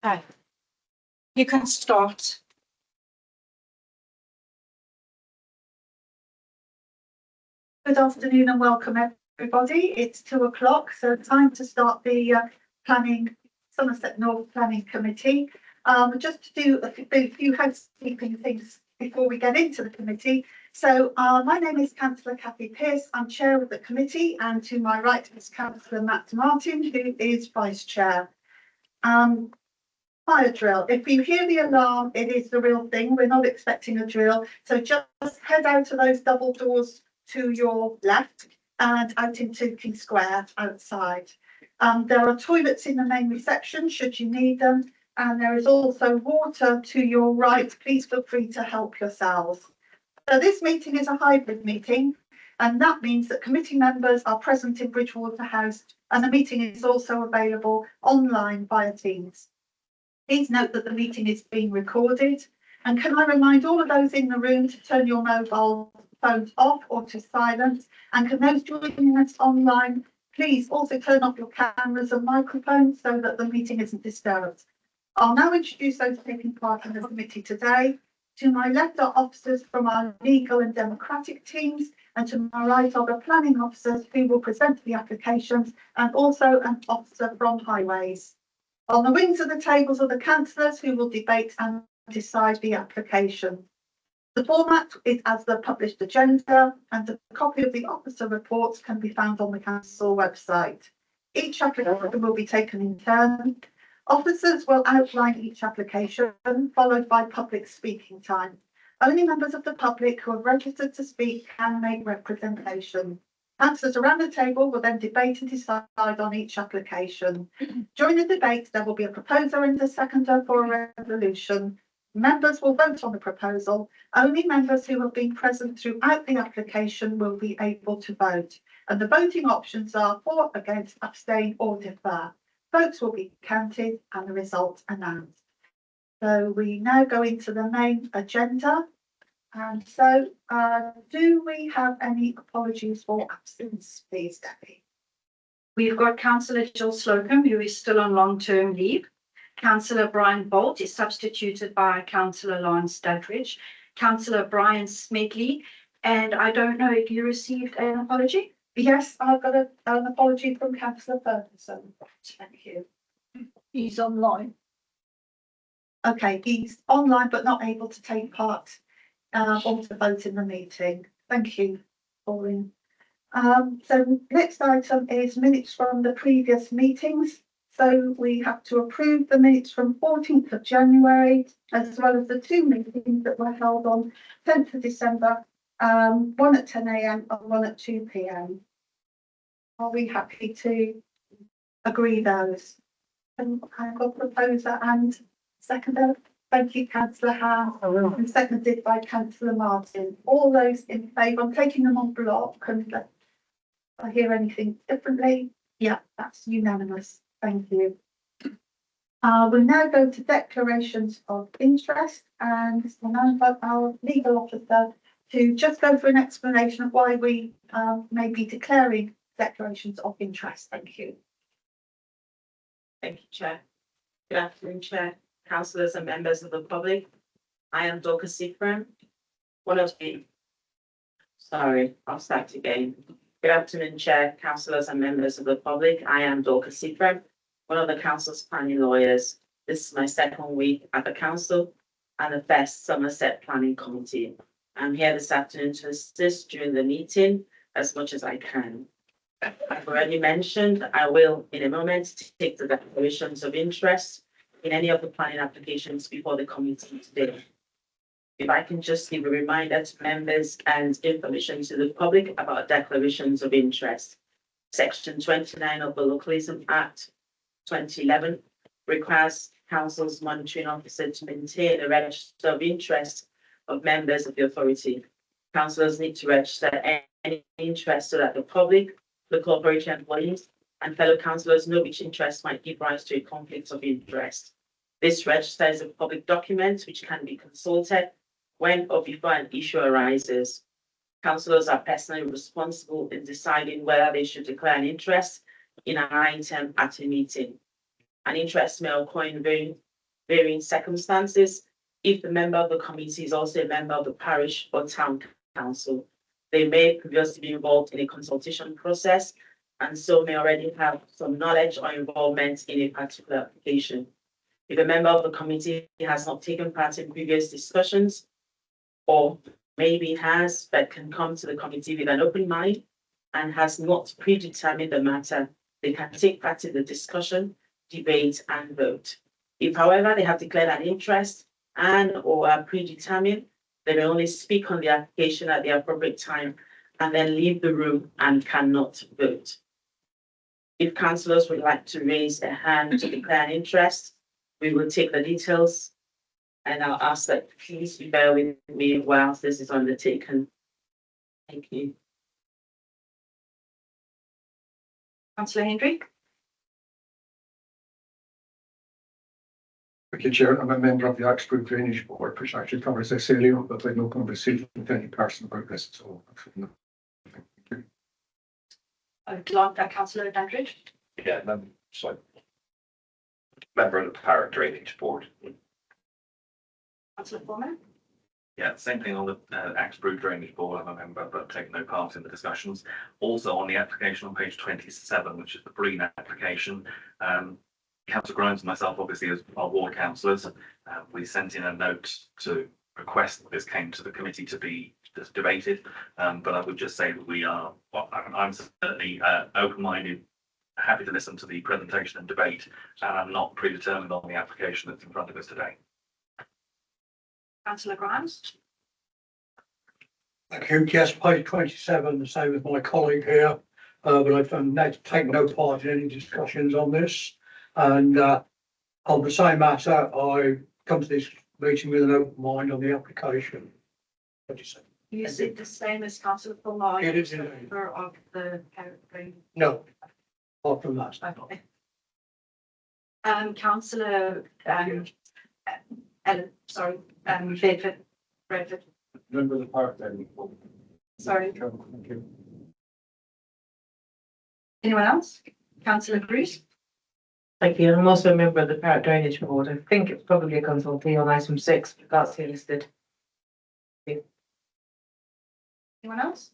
Okay. You can start. Good afternoon and welcome everybody. It's 2 o'clock, so time to start the Somerset North Planning Committee. Just to do a few housekeeping things before we get into the committee. So my name is Councillor Kathy Pearce. I'm chair of the committee, and to my right is Councillor Matt Martin, who is vice chair. Fire drill. If you hear the alarm, it is the real thing. We're not expecting a drill. So just head out to those double doors to your left and out into King Square outside. There are toilets in the main reception should you need them. And there is also water to your right. Please feel free to help yourselves. So this meeting is a hybrid meeting, and that means that committee members are present in Bridgewater House, and the meeting is also available online via Teams. Please note that the meeting is being recorded, and can I remind all of those in the room to turn your mobile phones off or to silent, and can those joining us online please also turn off your cameras and microphones so that the meeting isn't disturbed. I'll now introduce those taking part in the committee today. To my left are officers from our legal and democratic teams, and to my right are the planning officers who will present the applications, and also an officer from highways. On the wings of the tables are the councillors who will debate and decide the application. The format is as the published agenda, and a copy of the officer reports can be found on the council website. Each application will be taken in turn. Officers will outline each application, followed by public speaking time. Only members of the public who are registered to speak can make representation. Councillors around the table will then debate and decide on each application. During the debate, there will be a proposer and a seconder for a resolution. Members will vote on the proposal. Only members who have been present throughout the application will be able to vote. And the voting options are for, against, abstain or defer. Votes will be counted and the results announced. So we now go into the main agenda. And so do we have any apologies for absence, please, Debbie? We've got Councillor Jill Slocum, who is still on long-term leave. Councillor Brian Bolt is substituted by Councillor Lawrence Studridge. Councillor Brian Smedley, and I don't know if you received an apology? Yes, I've got an apology from Councillor Ferguson. Thank you. He's online. Okay, he's online but not able to take part or to vote in the meeting. Thank you, Pauline. So next item is minutes from the previous meetings. So we have to approve the minutes from 14th of January, as well as the two meetings that were held on 10th of December, one at 10 AM and one at 2 PM. Are we happy to agree those? And I've got proposer and seconder. Thank you, Councillor Howe, and seconded by Councillor Martin. All those in favour, I'm taking them on block, and if I hear anything differently, yeah, that's unanimous. Thank you. We'll now go to declarations of interest, and we'll now invite our legal officer to just go through an explanation of why we may be declaring declarations of interest. Thank you. Thank you, Chair. Good afternoon, Chair, councillors and members of the public. I am Dorcas Seafram, one of the, I'll start again. Good afternoon, Chair, councillors and members of the public. I am Dorcas Seafram, one of the council's planning lawyers. This is my second week at the council and the first Somerset Planning Committee. I'm here this afternoon to assist during the meeting as much as I can. I've already mentioned, I will in a moment take the declarations of interest in any of the planning applications before the committee today. If I can just give a reminder to members and information to the public about declarations of interest. Section 29 of the Localism Act 2011 requires council's monitoring officer to maintain a register of interest of members of the authority. Councillors need to register any interest so that the public, local authority employees, and fellow councillors know which interest might give rise to a conflict of interest. This register is a public document which can be consulted when or before an issue arises. Councillors are personally responsible in deciding whether they should declare an interest in an item at a meeting. An interest may occur in varying circumstances. If the member of the committee is also a member of the parish or town council, they may previously be involved in a consultation process and so may already have some knowledge or involvement in a particular application. If a member of the committee has not taken part in previous discussions, or maybe has, but can come to the committee with an open mind and has not predetermined the matter, they can take part in the discussion, debate, and vote. If, however, they have declared an interest and or are predetermined, they may only speak on the application at the appropriate time and then leave the room and cannot vote. If councillors would like to raise their hand to declare an interest, we will take the details. And I'll ask that please bear with me whilst this is undertaken. Thank you. Councillor Hendry. Thank you, Chair. I'm a member of the Axbridge Drainage Board, which actually covers this area, but I've no conversation with any person about this at all. Councillor Dandridge. Yeah, sorry. Member of the Power Drainage Board. Councillor Foreman. Yeah, same thing on the Axbridge Drainage Board. I'm a member, but take no part in the discussions. Also on the application on page 27, which is the Breen application. Councillor Grimes and myself, obviously, as our ward councillors, we sent in a note to request that this came to the committee to be debated. But I would just say that we are, well, I'm certainly open-minded, happy to listen to the presentation and debate, and I'm not predetermined on the application that's in front of us today. Councillor Grimes. Thank you. Yes, page 27, the same as my colleague here, but I've taken no part in any discussions on this. And on the same matter, I come to this meeting with an open mind on the application. 27. You said the same as Councillor Foreman. It is indeed. Member of the Power. No, apart from that. Okay. Councillor, Bedford. Member of the Park Drainage Board. Sorry. Thank you. Anyone else? Councillor Bruce. Thank you. I'm also a member of the Power Drainage Board. I think it's probably a consultee on item 6, but that's here listed. Anyone else?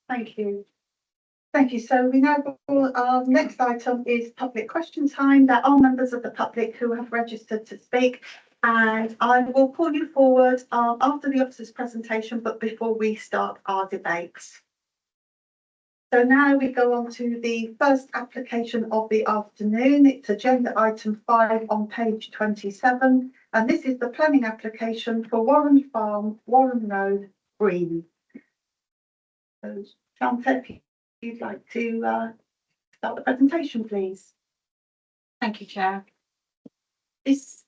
Thank you. Thank you. So we now go, our next item is public question time. There are members of the public who have registered to speak, and I will call you forward after the officer's presentation, but before we start our debates. So now we go on to the first application of the afternoon. It's agenda item 5 on page 27, and this is the planning application for Warren Farm, Warren Road, Breen. So, Shanta, if you'd like to start the presentation, please. Thank you, Chair. This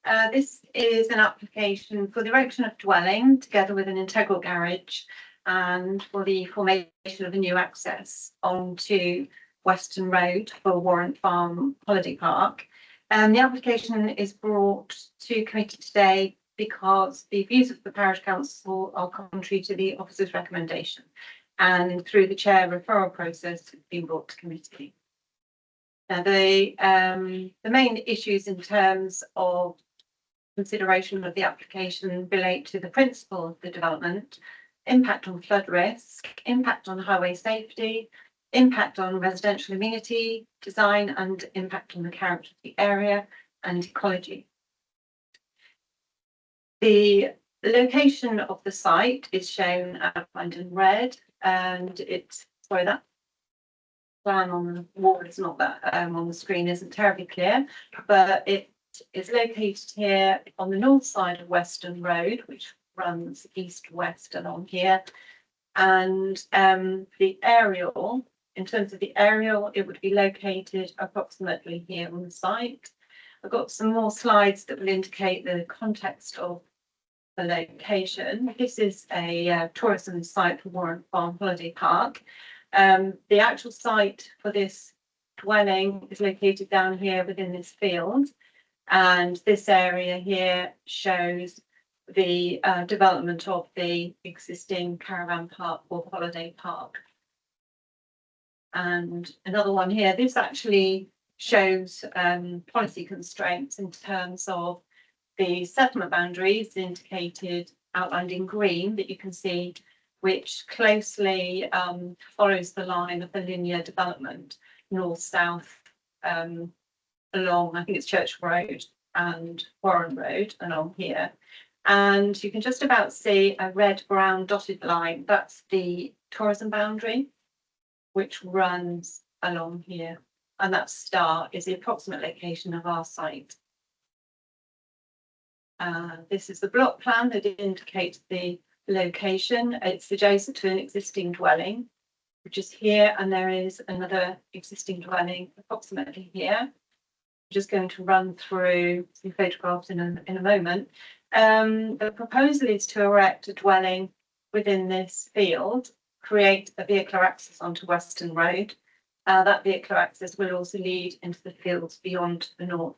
is an application for the erection of dwelling together with an integral garage and for the formation of a new access onto Western Road for Warren Farm Holiday Park. The application is brought to committee today because the views of the parish council are contrary to the officer's recommendation, and through the chair referral process it's been brought to committee. Now the main issues in terms of consideration of the application relate to the principle of the development, impact on flood risk, impact on highway safety, impact on residential amenity, design and impact on the character of the area and ecology. The location of the site is shown outlined in red, and it's, sorry, that plan on the wall is not that on the screen isn't terribly clear, but it is located here on the north side of Western Road, which runs east-west along here. And the aerial, in terms of the aerial, it would be located approximately here on the site. I've got some more slides that will indicate the context of the location. This is a tourism site for Warren Farm Holiday Park. The actual site for this dwelling is located down here within this field, and this area here shows the development of the existing caravan park or holiday park. And another one here, this actually shows policy constraints in terms of the settlement boundaries indicated, outlined in green that you can see, which closely follows the line of the linear development north-south along, I think it's Church Road and Warren Road along here. And you can just about see a red-brown dotted line. That's the tourism boundary, which runs along here. And that star is the approximate location of our site. This is the block plan that indicates the location. It's adjacent to an existing dwelling, which is here, and there is another existing dwelling approximately here. I'm just going to run through some photographs in a moment. The proposal is to erect a dwelling within this field, create a vehicular access onto Western Road. That vehicular access will also lead into the fields beyond to the north.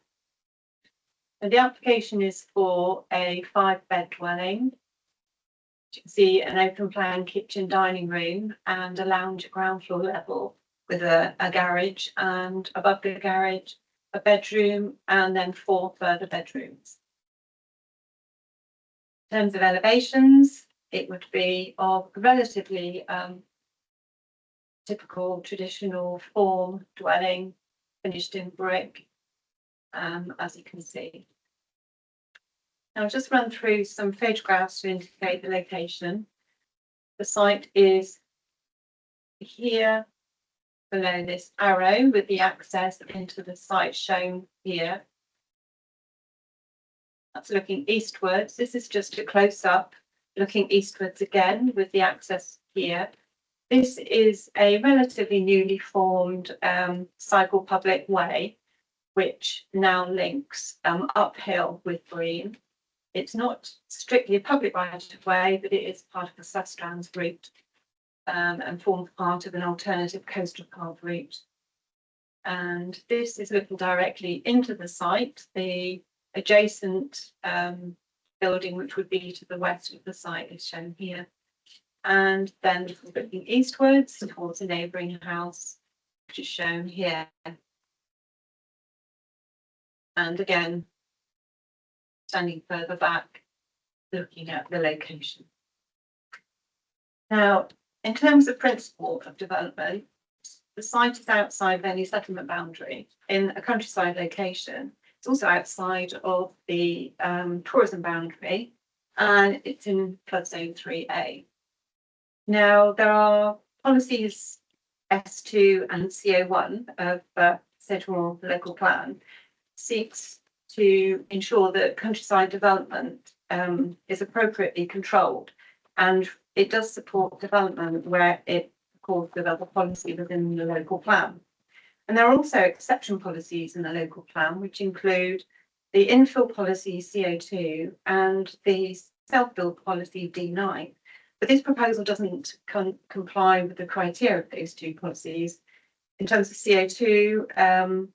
And the application is for a 5-bed dwelling. You can see an open plan kitchen dining room and a lounge at ground floor level with a garage, and above the garage a bedroom and then 4 further bedrooms. In terms of elevations, it would be of relatively typical traditional form dwelling finished in brick, as you can see. Now I'll just run through some photographs to indicate the location. The site is here below this arrow with the access into the site shown here. That's looking eastwards. This is just a close-up looking eastwards again with the access here. This is a relatively newly formed cycle public way, which now links uphill with Green. It's not strictly a public right of way, but it is part of the Sustrans route and forms part of an alternative coastal path route. And this is looking directly into the site. The adjacent building, which would be to the west of the site, is shown here. And then looking eastwards towards a neighbouring house, which is shown here. And again, standing further back, looking at the location. Now, in terms of principle of development, the site is outside of any settlement boundary in a countryside location. It's also outside of the tourism boundary, and it's in flood zone 3A. Now, there are policies S2 and CO1 of Sedgemoor local plan seeks to ensure that countryside development is appropriately controlled, and it does support development where it accords with other policy within the local plan. And there are also exception policies in the local plan, which include the infill policy CO2 and the self-build policy D9. But this proposal doesn't comply with the criteria of those two policies. In terms of CO2,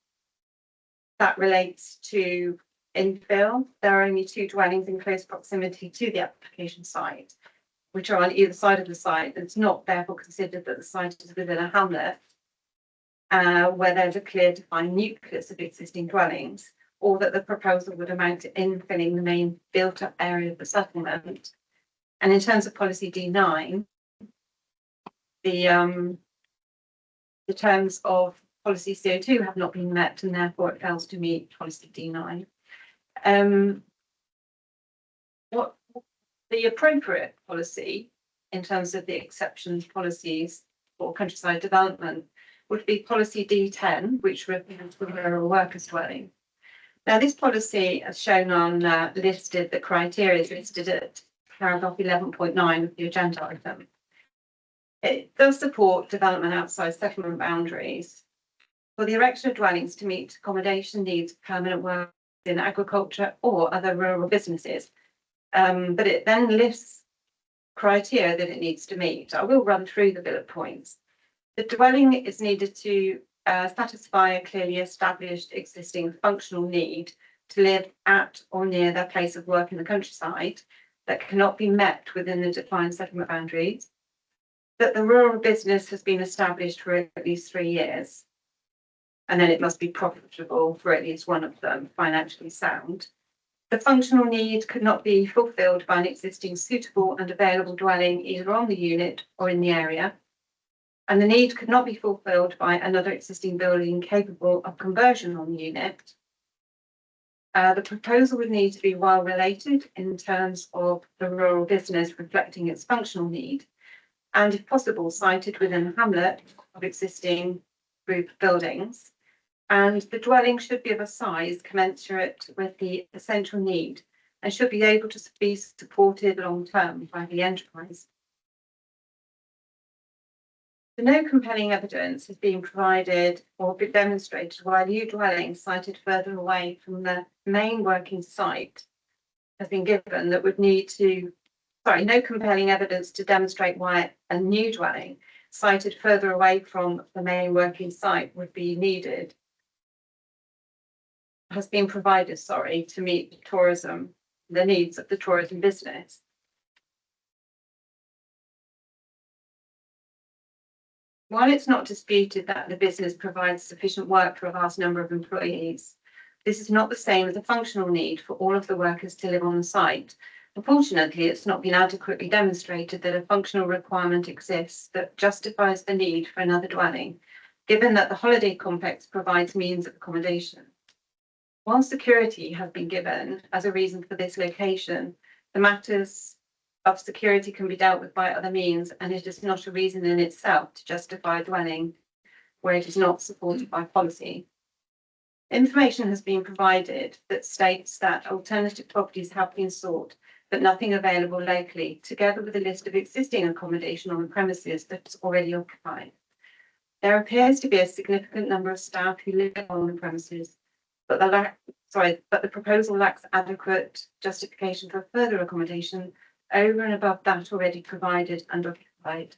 that relates to infill. There are only 2 dwellings in close proximity to the application site, which are on either side of the site. It's not therefore considered that the site is within a hamlet where there's a clear defined nucleus of existing dwellings, or that the proposal would amount to infilling the main built up area of the settlement. And in terms of policy D9, the terms of policy CO2 have not been met, and therefore it fails to meet policy D9. What the appropriate policy in terms of the exceptions policies for countryside development would be policy D10, which refers to rural workers dwelling. Now, this policy, as shown on listed, the criteria is listed at paragraph 11.9 of the agenda item. It does support development outside settlement boundaries for the erection of dwellings to meet accommodation needs of permanent work in agriculture or other rural businesses. But it then lists criteria that it needs to meet. I will run through the bullet points. The dwelling is needed to satisfy a clearly established existing functional need to live at or near their place of work in the countryside that cannot be met within the defined settlement boundaries, that the rural business has been established for at least 3 years, and then it must be profitable for at least one of them, financially sound. The functional need could not be fulfilled by an existing suitable and available dwelling either on the unit or in the area. And the need could not be fulfilled by another existing building capable of conversion on the unit. The proposal would need to be well related in terms of the rural business reflecting its functional need, and if possible, sited within a hamlet of existing group buildings. And the dwelling should be of a size commensurate with the essential need and should be able to be supported long term by the enterprise. No compelling evidence has been provided or been demonstrated why a new dwelling sited further away from the main working site has been given that would need to, no compelling evidence to demonstrate why a new dwelling sited further away from the main working site would be needed, has been provided, to meet the needs of the tourism business. While it's not disputed that the business provides sufficient work for a vast number of employees, this is not the same as a functional need for all of the workers to live on the site. Unfortunately, it's not been adequately demonstrated that a functional requirement exists that justifies the need for another dwelling, given that the holiday complex provides means of accommodation. While security has been given as a reason for this location, the matters of security can be dealt with by other means, and it is not a reason in itself to justify dwelling where it is not supported by policy. Information has been provided that states that alternative properties have been sought, but nothing available locally, together with a list of existing accommodation on the premises that is already occupied. There appears to be a significant number of staff who live on the premises, but the proposal lacks adequate justification for further accommodation over and above that already provided and occupied.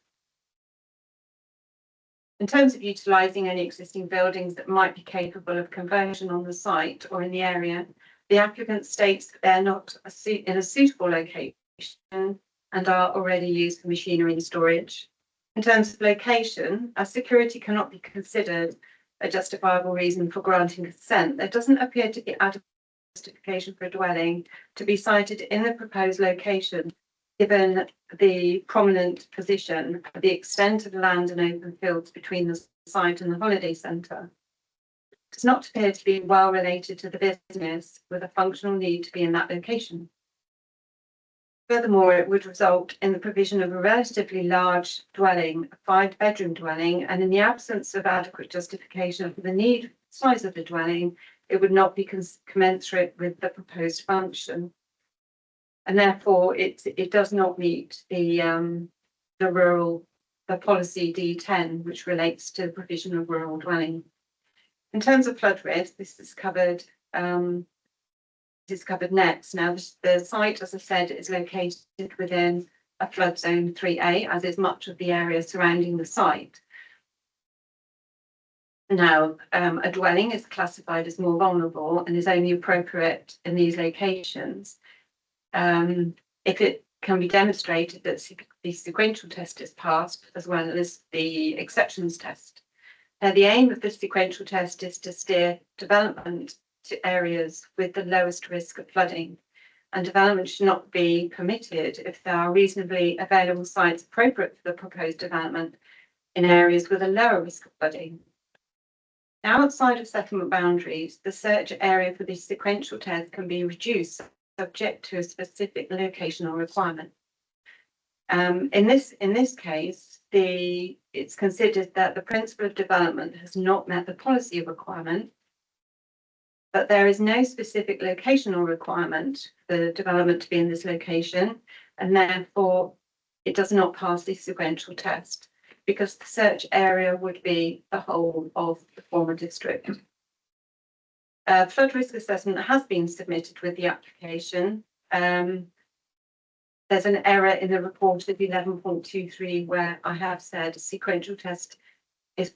In terms of utilising any existing buildings that might be capable of conversion on the site or in the area, the applicant states that they're not in a suitable location and are already used for machinery and storage. In terms of location, as security cannot be considered a justifiable reason for granting consent, there doesn't appear to be adequate justification for a dwelling to be sited in the proposed location, given the prominent position, the extent of land and open fields between the site and the holiday centre. It does not appear to be well related to the business with a functional need to be in that location. Furthermore, it would result in the provision of a relatively large dwelling, a 5-bedroom dwelling, and in the absence of adequate justification for the size of the dwelling, it would not be commensurate with the proposed function. And therefore, it does not meet the policy D10, which relates to the provision of rural dwelling. In terms of flood risk, this is covered. Is covered next. Now, the site, as I said, is located within a flood zone 3A, as is much of the area surrounding the site. Now, a dwelling is classified as more vulnerable and is only appropriate in these locations if it can be demonstrated that the sequential test is passed, as well as the exceptions test. Now, the aim of the sequential test is to steer development to areas with the lowest risk of flooding, and development should not be permitted if there are reasonably available sites appropriate for the proposed development in areas with a lower risk of flooding. Now, outside of settlement boundaries, the search area for this sequential test can be reduced subject to a specific locational requirement. In this case, it's considered that the principle of development has not met the policy requirement, but there is no specific locational requirement for the development to be in this location, and therefore it does not pass the sequential test because the search area would be the whole of the former district. Flood risk assessment has been submitted with the application. There's an error in the report of 11.23 where I have said a sequential test is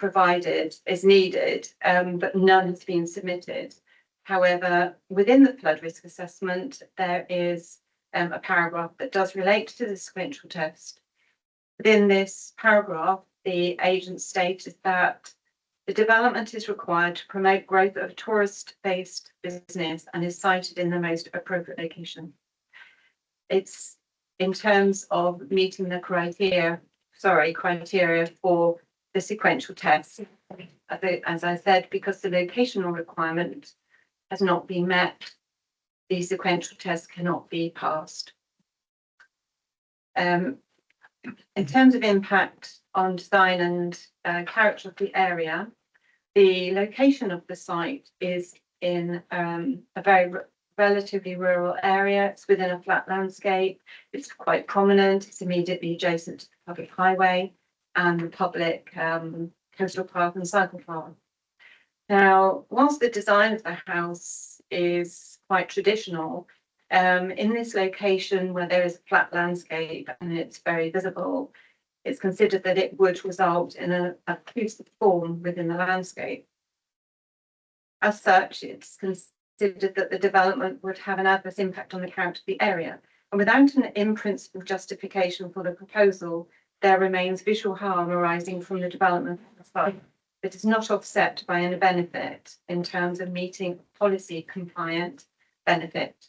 needed, but none has been submitted. However, within the flood risk assessment, there is a paragraph that does relate to the sequential test. Within this paragraph, the agent stated that The development is required to promote growth of tourist-based business and is sited in the most appropriate location. It's in terms of meeting the criteria for the sequential test. As I said, because the locational requirement has not been met, the sequential test cannot be passed. In terms of impact on design and character of the area, the location of the site is in a very relatively rural area. It's within a flat landscape. It's quite prominent. It's immediately adjacent to the public highway and the public coastal path and cycle path. Now, whilst the design of the house is quite traditional, in this location where there is a flat landscape and it's very visible, it's considered that it would result in an occlusive form within the landscape. As such, it's considered that the development would have an adverse impact on the character of the area. And without an in-principle justification for the proposal, there remains visual harm arising from the development of the site that is not offset by any benefit in terms of meeting policy compliant benefit.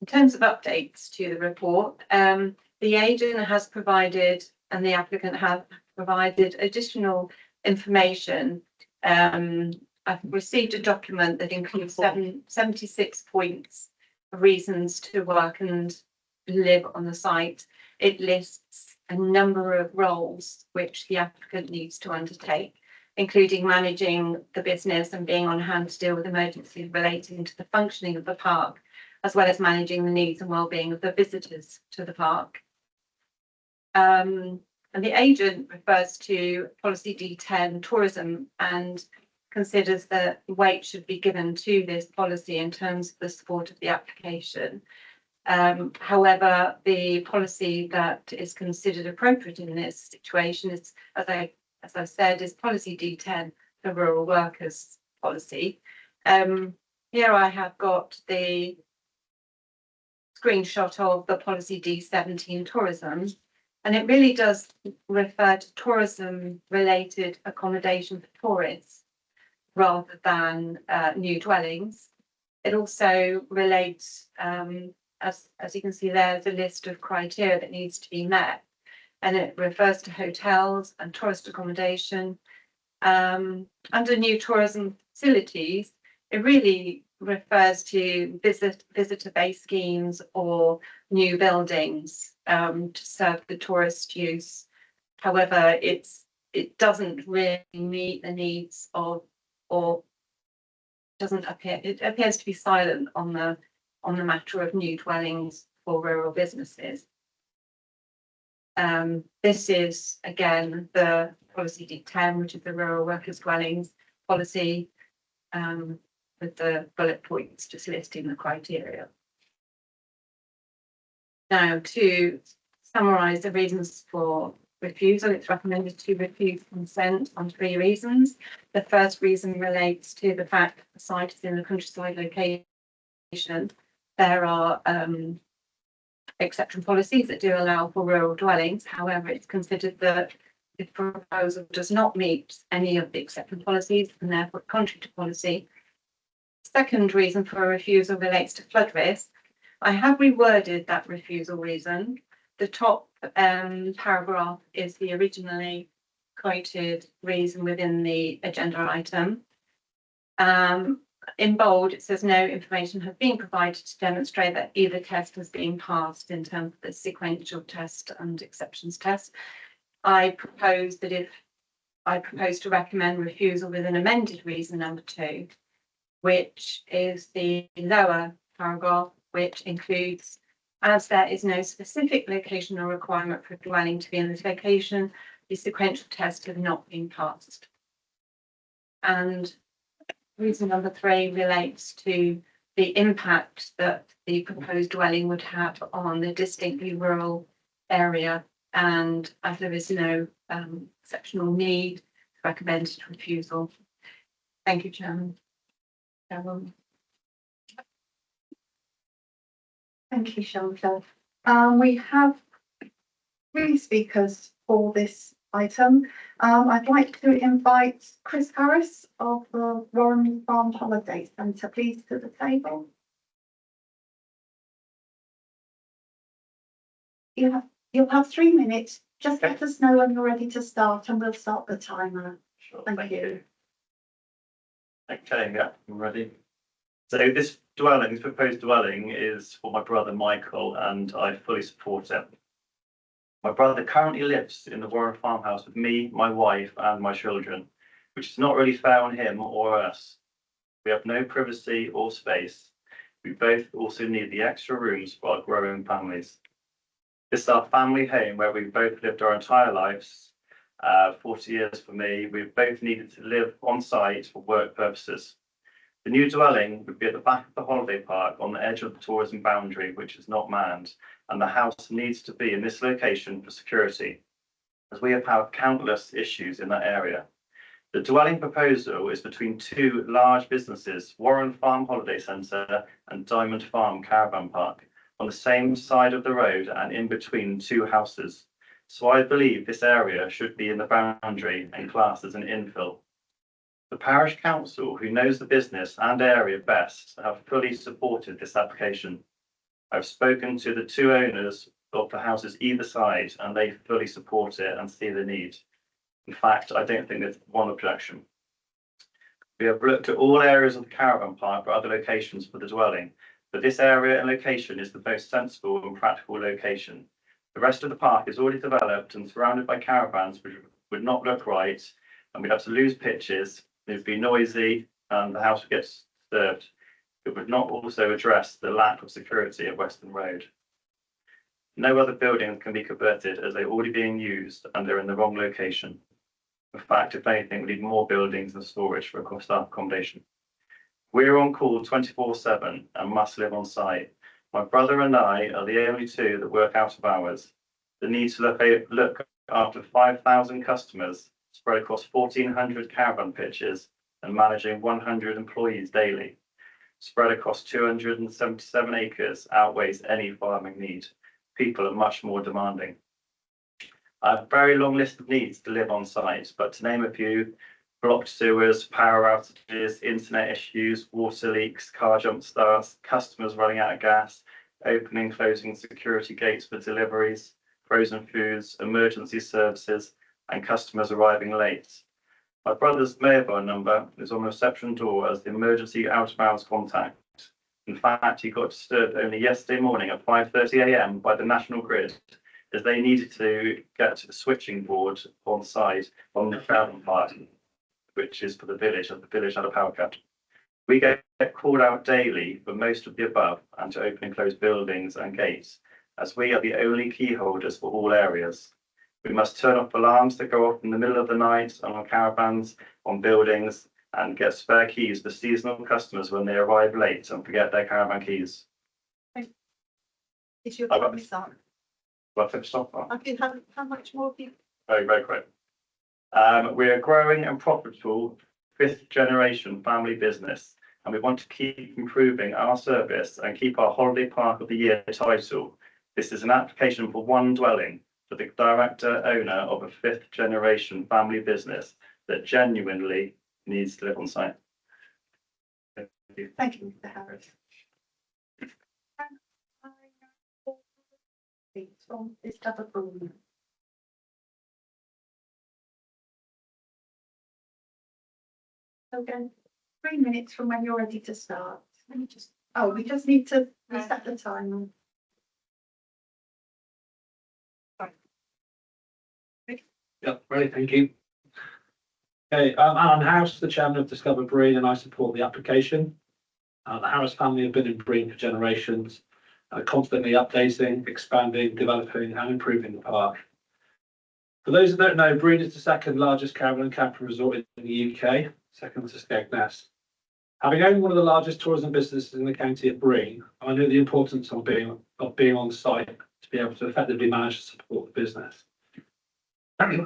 In terms of updates to the report, the agent has provided and the applicant have provided additional information. I've received a document that includes 76 points of reasons to work and live on the site. It lists a number of roles which the applicant needs to undertake, including managing the business and being on hand to deal with emergencies relating to the functioning of the park, as well as managing the needs and well-being of the visitors to the park. And the agent refers to policy D10 tourism and considers that weight should be given to this policy in terms of the support of the application. However, the policy that is considered appropriate in this situation is, as I said, is policy D10, the rural workers policy. Here I have got the screenshot of the policy D17 tourism, and it really does refer to tourism related accommodation for tourists rather than new dwellings. It also relates, as you can see, there's a list of criteria that needs to be met, and it refers to hotels and tourist accommodation. Under new tourism facilities, it really refers to visitor-based schemes or new buildings to serve the tourist use. However, it doesn't really meet the needs of, or doesn't appear, it appears to be silent on the matter of new dwellings for rural businesses. This is again the policy D10, which is the rural workers dwellings policy, with the bullet points just listing the criteria. Now, to summarise the reasons for refusal, it's recommended to refuse consent on 3 reasons. The first reason relates to the fact that the site is in a countryside location. There are exception policies that do allow for rural dwellings. However, it's considered that the proposal does not meet any of the exception policies and therefore contrary to policy. Second reason for a refusal relates to flood risk. I have reworded that refusal reason. The top paragraph is the originally quoted reason within the agenda item. In bold, it says no information has been provided to demonstrate that either test has been passed in terms of the sequential test and exceptions test. I propose to recommend refusal with an amended reason number 2, which is the lower paragraph, which includes, as there is no specific location or requirement for a dwelling to be in this location, the sequential test has not been passed. And reason number 3 relates to the impact that the proposed dwelling would have on the distinctly rural area, and as there is no exceptional need, recommended refusal. Thank you, Chairman. Thank you, Chantal. We have three speakers for this item. I'd like to invite Chris Harris of the Warren Farm Holiday Centre, please, to the table. You'll have 3 minutes. Just let us know when you're ready to start and we'll start the timer. Sure, Thank you. Okay, yeah, I'm ready. So this proposed dwelling is for my brother Michael, and I fully support it. My brother currently lives in the Warren farmhouse with me, my wife, and my children, which is not really fair on him or us. We have no privacy or space. We both also need the extra rooms for our growing families. This is our family home where we've both lived our entire lives. 40 years for me. We've both needed to live on site for work purposes. The new dwelling would be at the back of the holiday park on the edge of the tourism boundary, which is not manned, and the house needs to be in this location for security, as we have had countless issues in that area. The dwelling proposal is between two large businesses, Warren Farm Holiday Centre and Diamond Farm Caravan Park, on the same side of the road and in between two houses. So I believe this area should be in the boundary and classed as an infill. The parish council, who knows the business and area best, have fully supported this application. I've spoken to the two owners of the houses either side, and they fully support it and see the need. In fact, I don't think there's one objection. We have looked at all areas of the caravan park for other locations for the dwelling, but this area and location is the most sensible and practical location. The rest of the park is already developed and surrounded by caravans, which would not look right, and we'd have to lose pitches. It would be noisy, and the house would get disturbed. It would not also address the lack of security at Weston Road. No other buildings can be converted as they're already being used and they're in the wrong location. In fact, if anything, we need more buildings and storage for staff accommodation. We're on call 24/7 and must live on site. My brother and I are the only two that work out of hours. The need to look after 5,000 customers spread across 1,400 caravan pitches and managing 100 employees daily, spread across 277 acres, outweighs any farming need. People are much more demanding. I have a very long list of needs to live on site, but to name a few: blocked sewers, power outages, internet issues, water leaks, car jump starts, customers running out of gas, opening and closing security gates for deliveries, frozen foods, emergency services, and customers arriving late. My brother's mobile number is on the reception door as the emergency out of hours contact. In fact, he got disturbed only yesterday morning at 5:30 a.m. by the National Grid as they needed to get to the switching board on site on the caravan park, which is for the village, and the village had a power cut. We get called out daily for most of the above and to open and close buildings and gates, as we are the only key holders for all areas. We must turn off alarms that go off in the middle of the night on caravans, on buildings, and get spare keys for seasonal customers when they arrive late and forget their caravan keys. Is your I've got time this. up? Well, finish off. How much more have you? Very, very quick. We are growing and profitable fifth generation family business, and we want to keep improving our service and keep our Holiday Park of the Year title. This is an application for one dwelling for the director owner of a fifth generation family business that genuinely needs to live on site. Thank you. Thank you, Mr. Harris. From this other room. Okay, 3 minutes from when you're ready to start. Let me just, we just need to reset the timer. Yeah, ready, thank you. Okay, Alan House, the chairman of Discover Breen, and I support the application. The Harris family have been in Breen for generations, constantly updating, expanding, developing and improving the park. For those that don't know, Breen is the second largest caravan and camping resort in the UK, second to Skegness. Having owned one of the largest tourism businesses in the county at Breen, I know the importance of being on site to be able to effectively manage and support the business.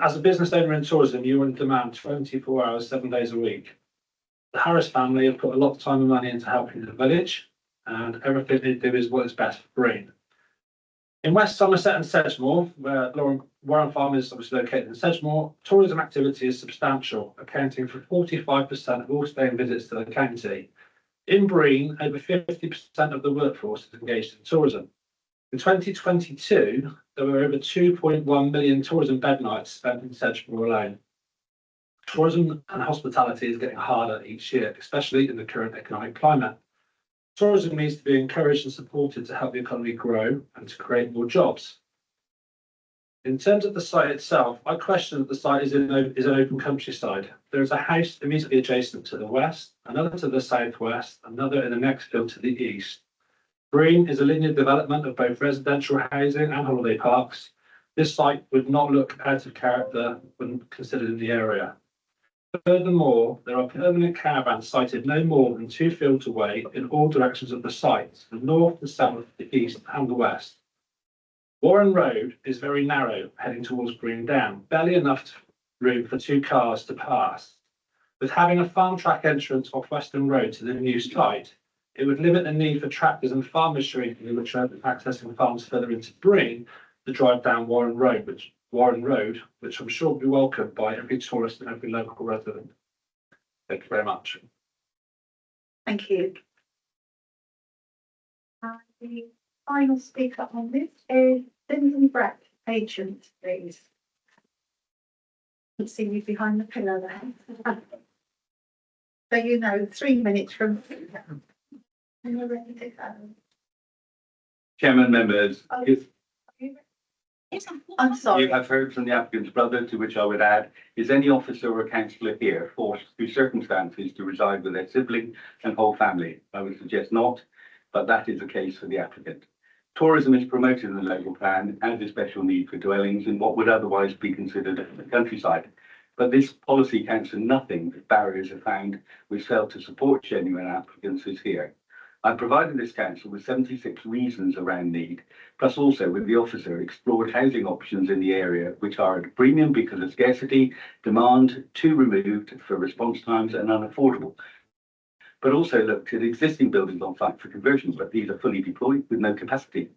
As a business owner in tourism, you're in demand 24 hours, 7 days a week. The Harris family have put a lot of time and money into helping the village, and everything they do is what is best for Breen. In West Somerset and Sedgemoor, where Warren Farm is obviously located in Sedgemoor, tourism activity is substantial, accounting for 45% of all staying visits to the county. In Breen, over 50% of the workforce is engaged in tourism. In 2022, there were over 2.1 million tourism bed nights spent in Sedgemoor alone. Tourism and hospitality is getting harder each year, especially in the current economic climate. Tourism needs to be encouraged and supported to help the economy grow and to create more jobs. In terms of the site itself, I question that the site is an open countryside. There is a house immediately adjacent to the west, another to the southwest, another in the next field to the east. Breen is a linear development of both residential housing and holiday parks. This site would not look out of character when considered in the area. Furthermore, there are permanent caravans sited no more than 2 fields away in all directions of the site, the north, the south, the east and the west. Warren Road is very narrow, heading towards Breen Down, barely enough room for 2 cars to pass. With having a farm track entrance off Western Road to the new site, it would limit the need for tractors and farm machinery which are accessing farms further into Breen to drive down Warren Road, which I'm sure will be welcomed by every tourist and every local resident. Thank you very much. Thank you. The final speaker on this is Lyndon Brett, agent, please. Can see you behind the pillar there. So you know, 3 minutes from. And you're ready to go. Chairman, members, Oh. if I'm sorry. you have heard from the applicant's brother, to which I would add, is any officer or councillor here forced through circumstances to reside with their sibling and whole family? I would suggest not, but that is the case for the applicant. Tourism is promoted in the local plan as a special need for dwellings in what would otherwise be considered the countryside. But this policy counts for nothing if barriers are found which fail to support genuine applicants as here. I provided this council with 76 reasons around need, plus also with the officer explored housing options in the area which are at a premium because of scarcity, demand, too removed for response times and unaffordable. But also looked at existing buildings on site for conversion, but these are fully deployed with no capacity.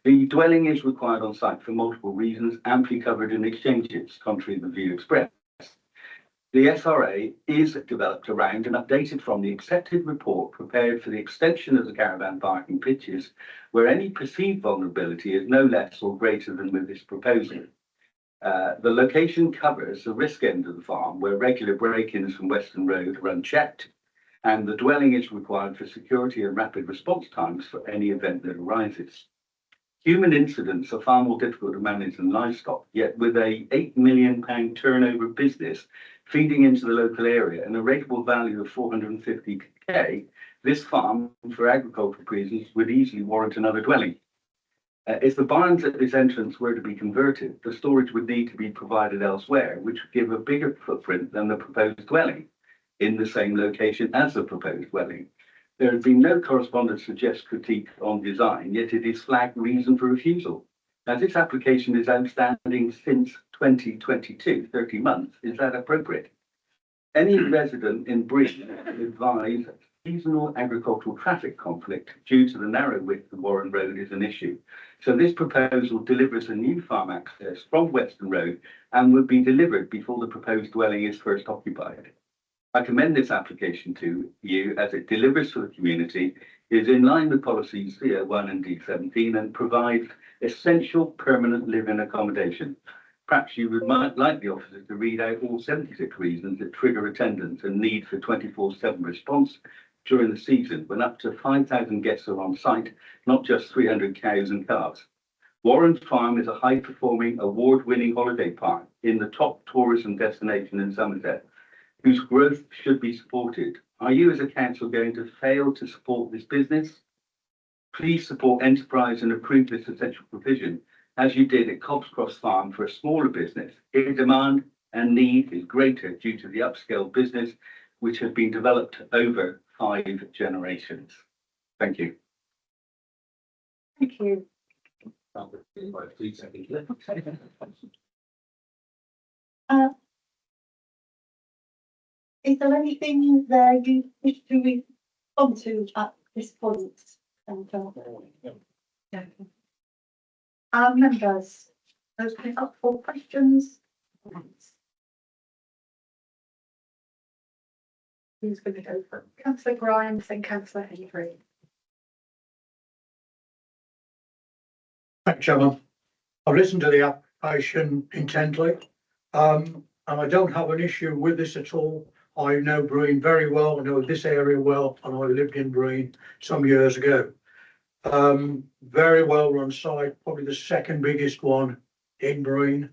The dwelling is required on site for multiple reasons, amply covered in exchanges, contrary to the view expressed. The SRA is developed around and updated from the accepted report prepared for the extension of the caravan parking pitches, where any perceived vulnerability is no less or greater than with this proposal. The location covers the risk end of the farm, where regular break-ins from Western Road are unchecked, and the dwelling is required for security and rapid response times for any event that arises. Human incidents are far more difficult to manage than livestock, yet with a £8 million turnover business feeding into the local area and a rateable value of 450k, this farm, for agricultural reasons, would easily warrant another dwelling. If the barns at this entrance were to be converted, the storage would need to be provided elsewhere, which would give a bigger footprint than the proposed dwelling in the same location as the proposed dwelling. There has been no correspondence suggest critique on design, yet it is flagged reason for refusal. As this application is outstanding since 2022, 30 months, is that appropriate? Any resident in Breen advise seasonal agricultural traffic conflict due to the narrow width of Warren Road is an issue. So this proposal delivers a new farm access from Western Road and would be delivered before the proposed dwelling is first occupied. I commend this application to you as it delivers for the community, is in line with policies CO1 and D17 and provides essential permanent living accommodation. Perhaps you would like the officer to read out all 76 reasons that trigger attendance and need for 24/7 response during the season when up to 5,000 guests are on site, not just 300 cows and calves. Warren Farm is a high-performing, award-winning holiday park in the top tourism destination in Somerset, whose growth should be supported. Are you as a council going to fail to support this business? Please support enterprise and approve this essential provision, as you did at Cobbs Cross Farm for a smaller business. Its demand and need is greater due to the upscale business, which has been developed over 5 generations. Thank you. Thank you. Is there anything there you wish to respond to at this point? Members, those coming up for questions? Who's going to go for it? Councillor Grimes and Councillor Henry. Thank you, Chairman. I've listened to the application intently, and I don't have an issue with this at all. I know Breen very well, I know this area well, and I lived in Breen some years ago. Very well run site, probably the second biggest one in Breen.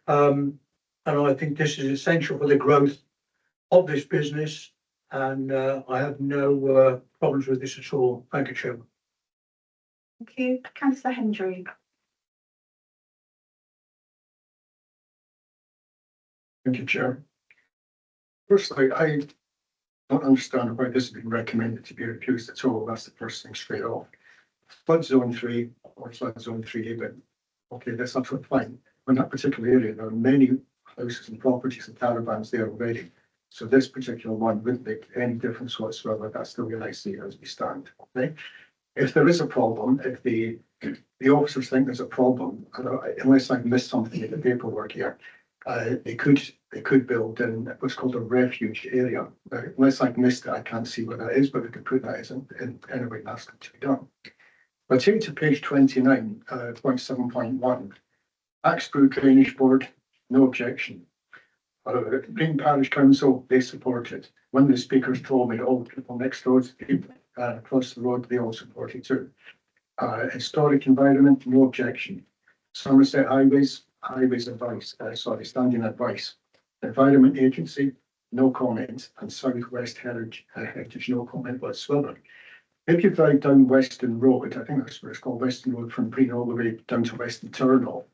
And I think this is essential for the growth of this business, and I have no problems with this at all. Thank you, Chairman. Thank you. Councillor Hendry. Thank you, Chair. Firstly, I don't understand why this has been recommended to be refused at all. That's the first thing straight off. Flood zone 3 or flood zone 3A, but okay, that's absolutely fine. In that particular area, there are many houses and properties and caravans there already. So this particular one wouldn't make any difference whatsoever. That's the way I see it as we stand. Okay. If there is a problem, if the officers think there's a problem, unless I've missed something in the paperwork here, they could build in what's called a refuge area. Unless I've missed it, I can't see what that is, but we could put that as in anyway and ask it to be done. But take to page 29, 0.7.1. Axbrew Drainage Board, no objection. Green Parish Council, they support it. One of the speakers told me all the people next door, people across the road, they all support it too. Historic environment, no objection. Somerset Highways advice, standing advice. Environment Agency, no comment. And Southwest Heritage, no comment whatsoever. If you drive down Western Road, I think that's what it's called, Western Road from Breen all the way down to Western Turnhall.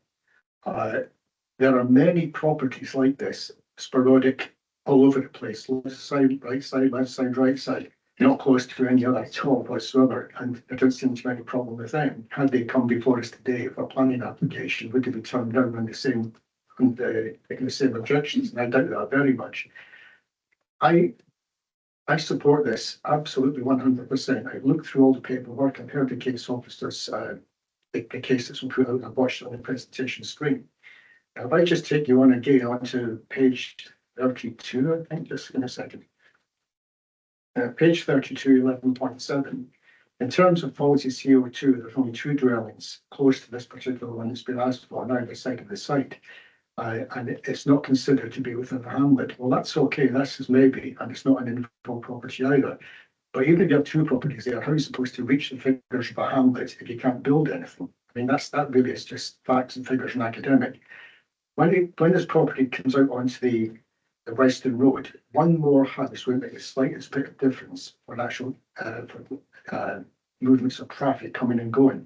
There are many properties like this, sporadic, all over the place, left side, right side, left side, right side, not close to any other at all whatsoever, and there doesn't seem to be any problem with them. Had they come before us today for a planning application, would they be turned down on the same objections? And I doubt that very much. I support this absolutely 100%. I've looked through all the paperwork, I've heard the case officers, the case that's been put out, I've watched it on the presentation screen. Now, if I just take you on again onto page 32, I think, just in a second. Page 32, 11.7. In terms of policy CO2, there's only 2 dwellings close to this particular one that's been asked for now the side of the site. And it's not considered to be within the hamlet. Well, that's okay, that's just maybe, and it's not an infill property either. But even if you have 2 properties there, how are you supposed to reach the figures of a hamlet if you can't build anything? I mean, that really is just facts and figures and academic. When this property comes out onto the Western Road, one more house will make the slightest bit of difference for actual movements of traffic coming and going.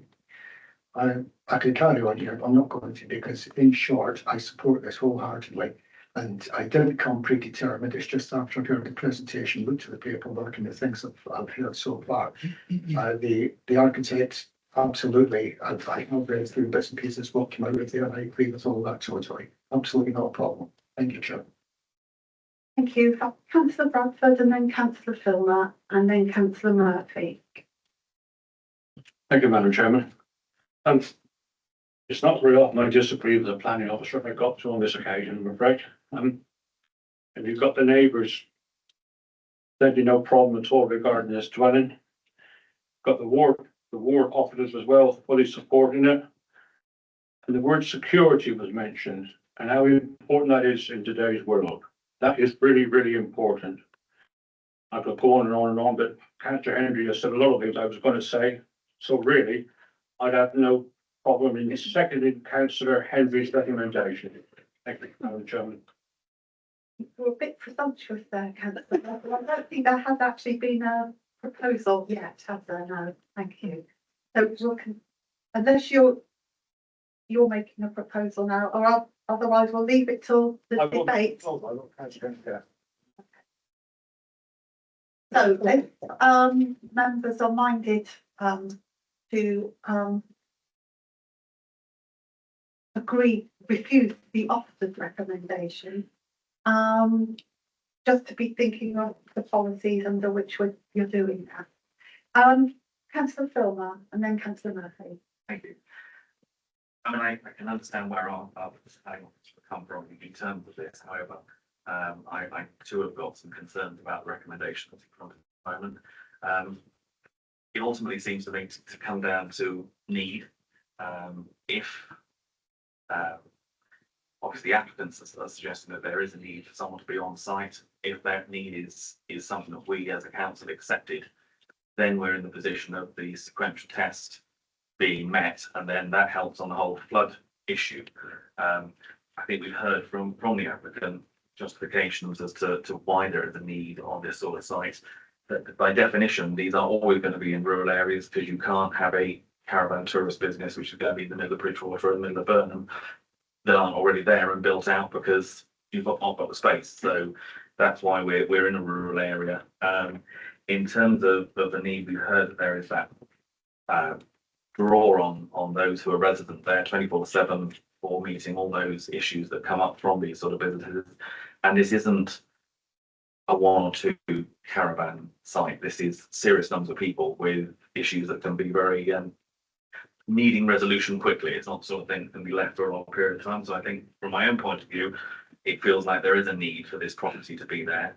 I could carry on here, but I'm not going to, because in short, I support this wholeheartedly. And I didn't come predetermined. It's just after I've heard the presentation, looked at the paperwork and the things I've heard so far. The architect, absolutely, I've read through bits and pieces what came out of there, and I agree with all that totally. Absolutely not a problem. Thank you, Chair. Thank you. Councillor Bradford and then Councillor Filmer and then Councillor Murphy. Thank you, Madam Chairman. It's not very often I disagree with the planning officer. I got to on this occasion, I'm afraid. And you've got the neighbours. There'd be no problem at all regarding this dwelling. Got the ward officers as well, fully supporting it. And the word security was mentioned, and how important that is in today's world. That is really, really important. I could go on and on, but Councillor Henry has said a lot of things I was going to say. So really, I'd have no problem in seconding Councillor Henry's recommendation. Thank you, Madam Chairman. You're a bit presumptuous there, Councillor. I don't think there has actually been a proposal yet, has there? No, thank you. So unless you're making a proposal now, or otherwise we'll leave it till the debate. So if members are minded to refuse the officer's recommendation, just to be thinking of the policies under which you're doing that. Councillor Filmer and then Councillor Murphy. Thank you. I mean, I can understand where our planning office would come from in terms of this, however, I too have got some concerns about the recommendations in front of the moment. It ultimately seems to me to come down to need. If obviously applicants are suggesting that there is a need for someone to be on site, if that need is something that we as a council accepted, then we're in the position of the sequential test being met, and then that helps on the whole flood issue. I think we've heard from the applicant justifications as to why there is a need on this sort of site. But by definition, these are always going to be in rural areas because you can't have a caravan tourist business, which is going to be in the middle of Bridgewater or the middle of Burnham, that aren't already there and built out because you've not got the space. So that's why we're in a rural area. In terms of the need, we've heard that there is that draw on those who are resident there 24/7 for meeting all those issues that come up from these sort of businesses. And this isn't a one or two caravan site. This is serious numbers of people with issues that can be very needing resolution quickly. It's not the sort of thing that can be left for a long period of time. So I think from my own point of view, it feels like there is a need for this property to be there.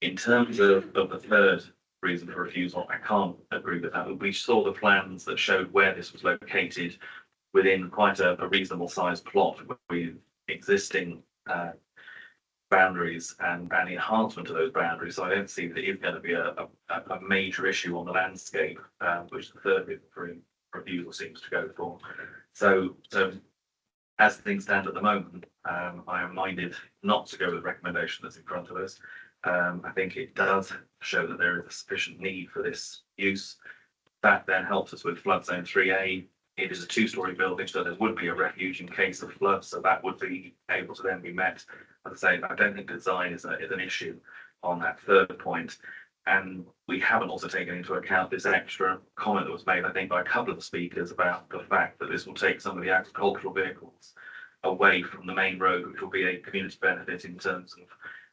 In terms of the third reason for refusal, I can't agree with that. We saw the plans that showed where this was located within quite a reasonable sized plot with existing boundaries and enhancement of those boundaries. So I don't see that it is going to be a major issue on the landscape, which the third reason for refusal seems to go for. So as things stand at the moment, I am minded not to go with the recommendation that's in front of us. I think it does show that there is a sufficient need for this use. That then helps us with flood zone 3A. It is a two-storey building, so there would be a refuge in case of flood, so that would be able to then be met. As I say, I don't think design is an issue on that third point. And we haven't also taken into account this extra comment that was made, I think, by a couple of the speakers about the fact that this will take some of the agricultural vehicles away from the main road, which will be a community benefit in terms of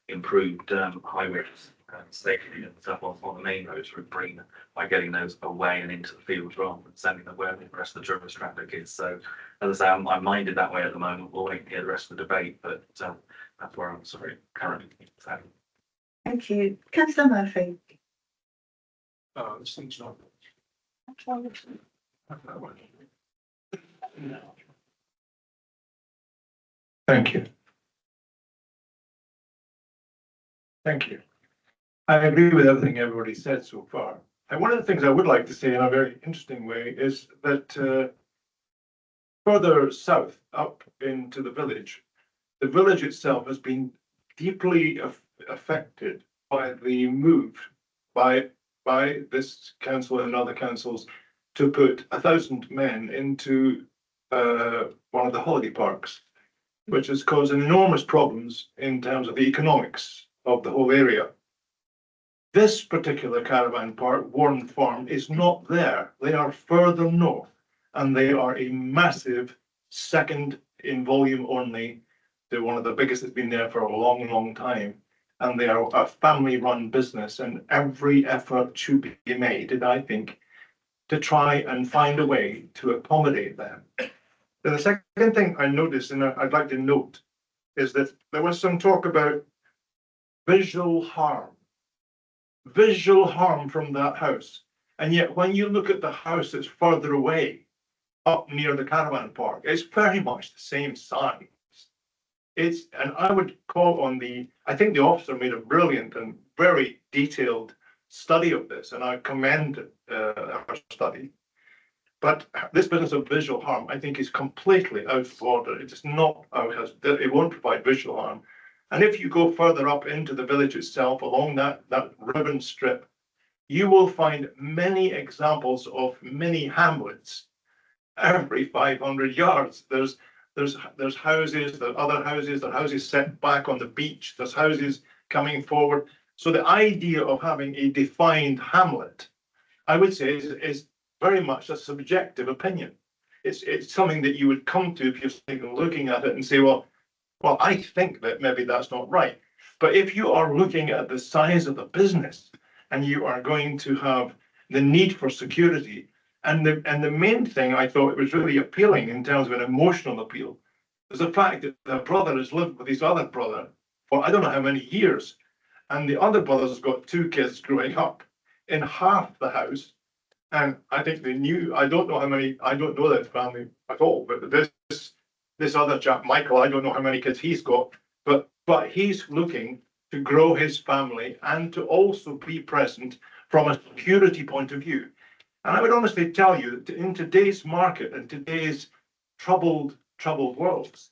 improved highways and safety and stuff on the main roads through Breen by getting those away and into the fields rather than sending them where the rest of the tourist traffic is. So as I say, I'm minded that way at the moment. We'll wait to hear the rest of the debate, but that's where I'm currently. Thank you. Councillor Murphy. This thing's not. Thank you. Thank you. I agree with everything everybody said so far. And one of the things I would like to say in a very interesting way is that further south up into the village itself has been deeply affected by the move by this council and other councils to put 1,000 men into one of the holiday parks, which has caused enormous problems in terms of the economics of the whole area. This particular caravan park, Warren Farm, is not there. They are further north, and they are a massive second in volume only. They're one of the biggest that's been there for a long, long time. And they are a family-run business, and every effort should be made, and I think, to try and find a way to accommodate them. The second thing I noticed, and I'd like to note, is that there was some talk about visual harm from that house. And yet when you look at the house that's further away, up near the caravan park, it's very much the same size. And I would call on I think the officer made a brilliant and very detailed study of this, and I commend our study. But this business of visual harm, I think, is completely out of order. It is not, it won't provide visual harm. And if you go further up into the village itself, along that ribbon strip, you will find many examples of mini hamlets every 500 yards. There's houses, there are other houses, there are houses set back on the beach, there's houses coming forward. So the idea of having a defined hamlet, I would say, is very much a subjective opinion. It's something that you would come to if you're looking at it and say, well, I think that maybe that's not right. But if you are looking at the size of the business and you are going to have the need for security, And the main thing I thought was really appealing in terms of an emotional appeal is the fact that the brother has lived with his other brother for I don't know how many years. And the other brother's got 2 kids growing up in half the house. And I think they knew, I don't know how many, I don't know that family at all, but this other chap, Michael, I don't know how many kids he's got, but he's looking to grow his family and to also be present from a security point of view. And I would honestly tell you that in today's market and today's troubled worlds,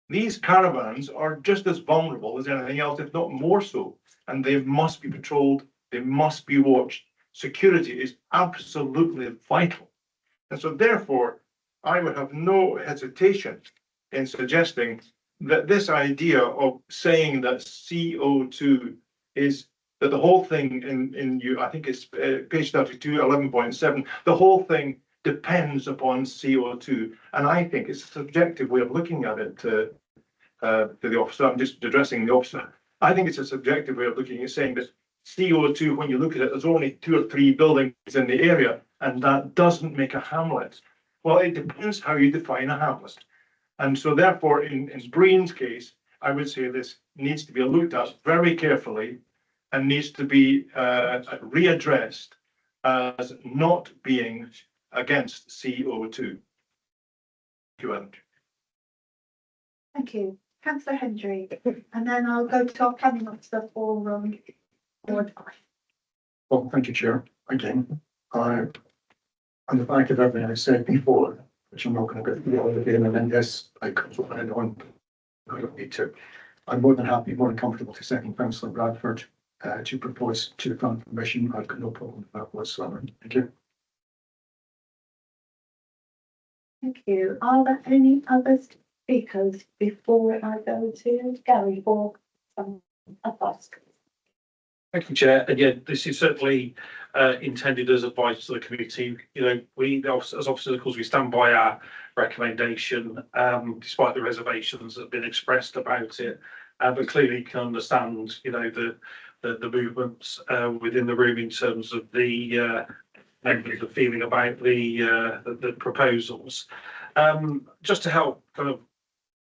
these caravans are just as vulnerable as anything else, if not more so. And they must be patrolled, they must be watched. Security is absolutely vital. And so therefore, I would have no hesitation in suggesting that this idea of saying that CO2 is that the whole thing in you, I think it's page 32, 11.7, the whole thing depends upon CO2. And I think it's a subjective way of looking at it to the officer. I'm just addressing the officer. I think it's a subjective way of looking at saying that CO2, when you look at it, there's only 2 or 3 buildings in the area, and that doesn't make a hamlet. Well, it depends how you define a hamlet. And so therefore, in Breen's case, I would say this needs to be looked at very carefully and needs to be readdressed as not being against CO2. Thank you, Ellen. Thank you. Councillor Hendry, and then I'll go to our planning officer for board. Well, thank you, Chair. Again, on the back of everything I said before, which I'm not going to go through all again, and then yes, I could put it on. I don't need to. I'm more than happy, more than comfortable to second Councillor Bradford to propose to the Planning Commission. I've got no problem with that whatsoever. Thank you. Thank you. Are there any other speakers before I go to Gary for some advice? Thank you, Chair. Again, this is certainly intended as advice to the committee. You know, we as officers, of course, we stand by our recommendation, despite the reservations that have been expressed about it. But clearly can understand, you know, the movements within the room in terms of the feeling about the proposals. Just to help kind of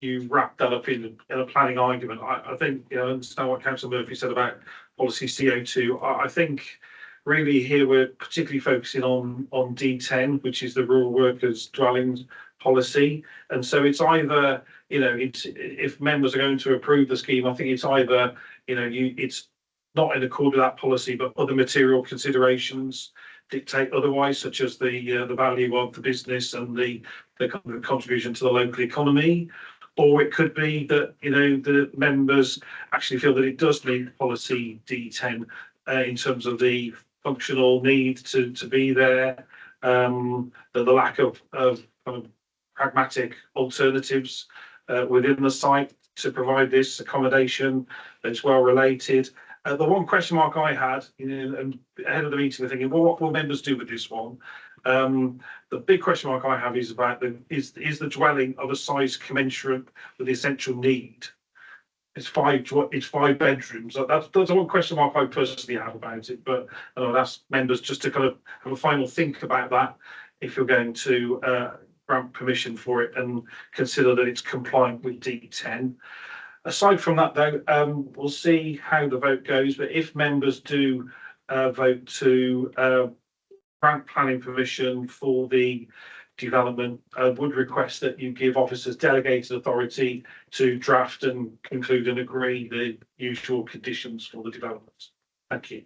you wrap that up in a planning argument, I think, you know, I understand what Councillor Murphy said about policy CO2. I think really here we're particularly focusing on D10, which is the rural workers dwellings policy. And so it's either, you know, it's if members are going to approve the scheme, I think it's either, you know, it's not in accord with that policy, but other material considerations dictate otherwise, such as the value of the business and the contribution to the local economy. Or it could be that, you know, the members actually feel that it does need policy D10 in terms of the functional need to be there, the lack of kind of pragmatic alternatives within the site to provide this accommodation that's well related. The one question mark I had, you know, and ahead of the meeting, thinking, well, what will members do with this one? The big question mark I have is about is the dwelling of a size commensurate with the essential need? It's 5 bedrooms. That's one question mark I personally have about it. But I'll ask members just to kind of have a final think about that if you're going to grant permission for it and consider that it's compliant with D10. Aside from that, though, we'll see how the vote goes. But if members do vote to grant planning permission for the development, would request that you give officers delegated authority to draft and conclude and agree the usual conditions for the development. Thank you.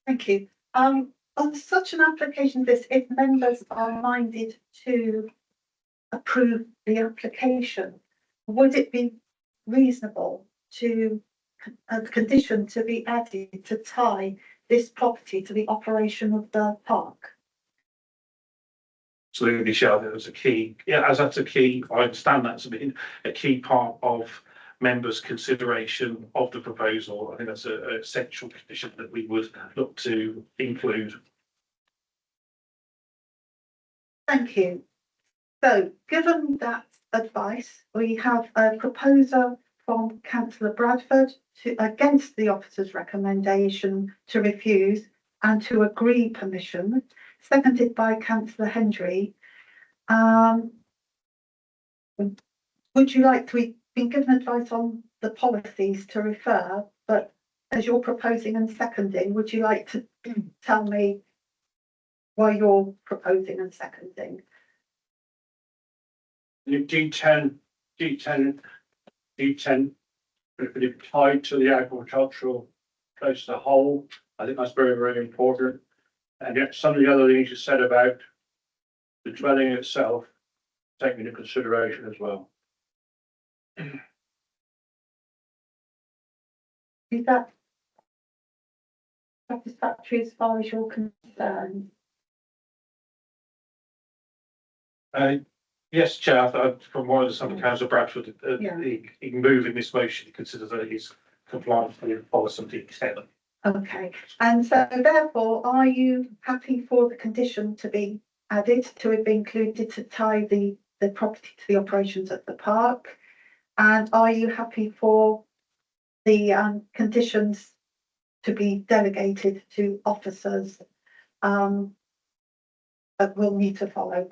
Thank you. On such an application, if members are minded to approve the application, would it be reasonable to a condition to be added to tie this property to the operation of the park? Absolutely, Michelle, there's a key, yeah, as that's a key, I understand that's a key part of members' consideration of the proposal. I think that's an essential condition that we would look to include. Thank you. So, given that advice, we have a proposer from Councillor Bradford against the officer's recommendation to refuse, and to agree permission, seconded by councillor Hendry. Would you like to be given advice on the policies to refer, but as you're proposing and seconding, would you like to tell me why you're proposing and seconding? D10, if it tied to the agricultural place as a whole, I think that's very, very important. And yet some of the other things you said about the dwelling itself, taken into consideration as well. Is that satisfactory as far as you're concerned? Yes, Chair, I thought from what I understand from Councillor Bradford, Yeah. he can move in this motion, he considers that he's compliant with policy D10. Okay, and so therefore, are you happy for the condition to be added, to be included to tie the property to the operations at the park? And are you happy for the conditions to be delegated to officers that will need to follow?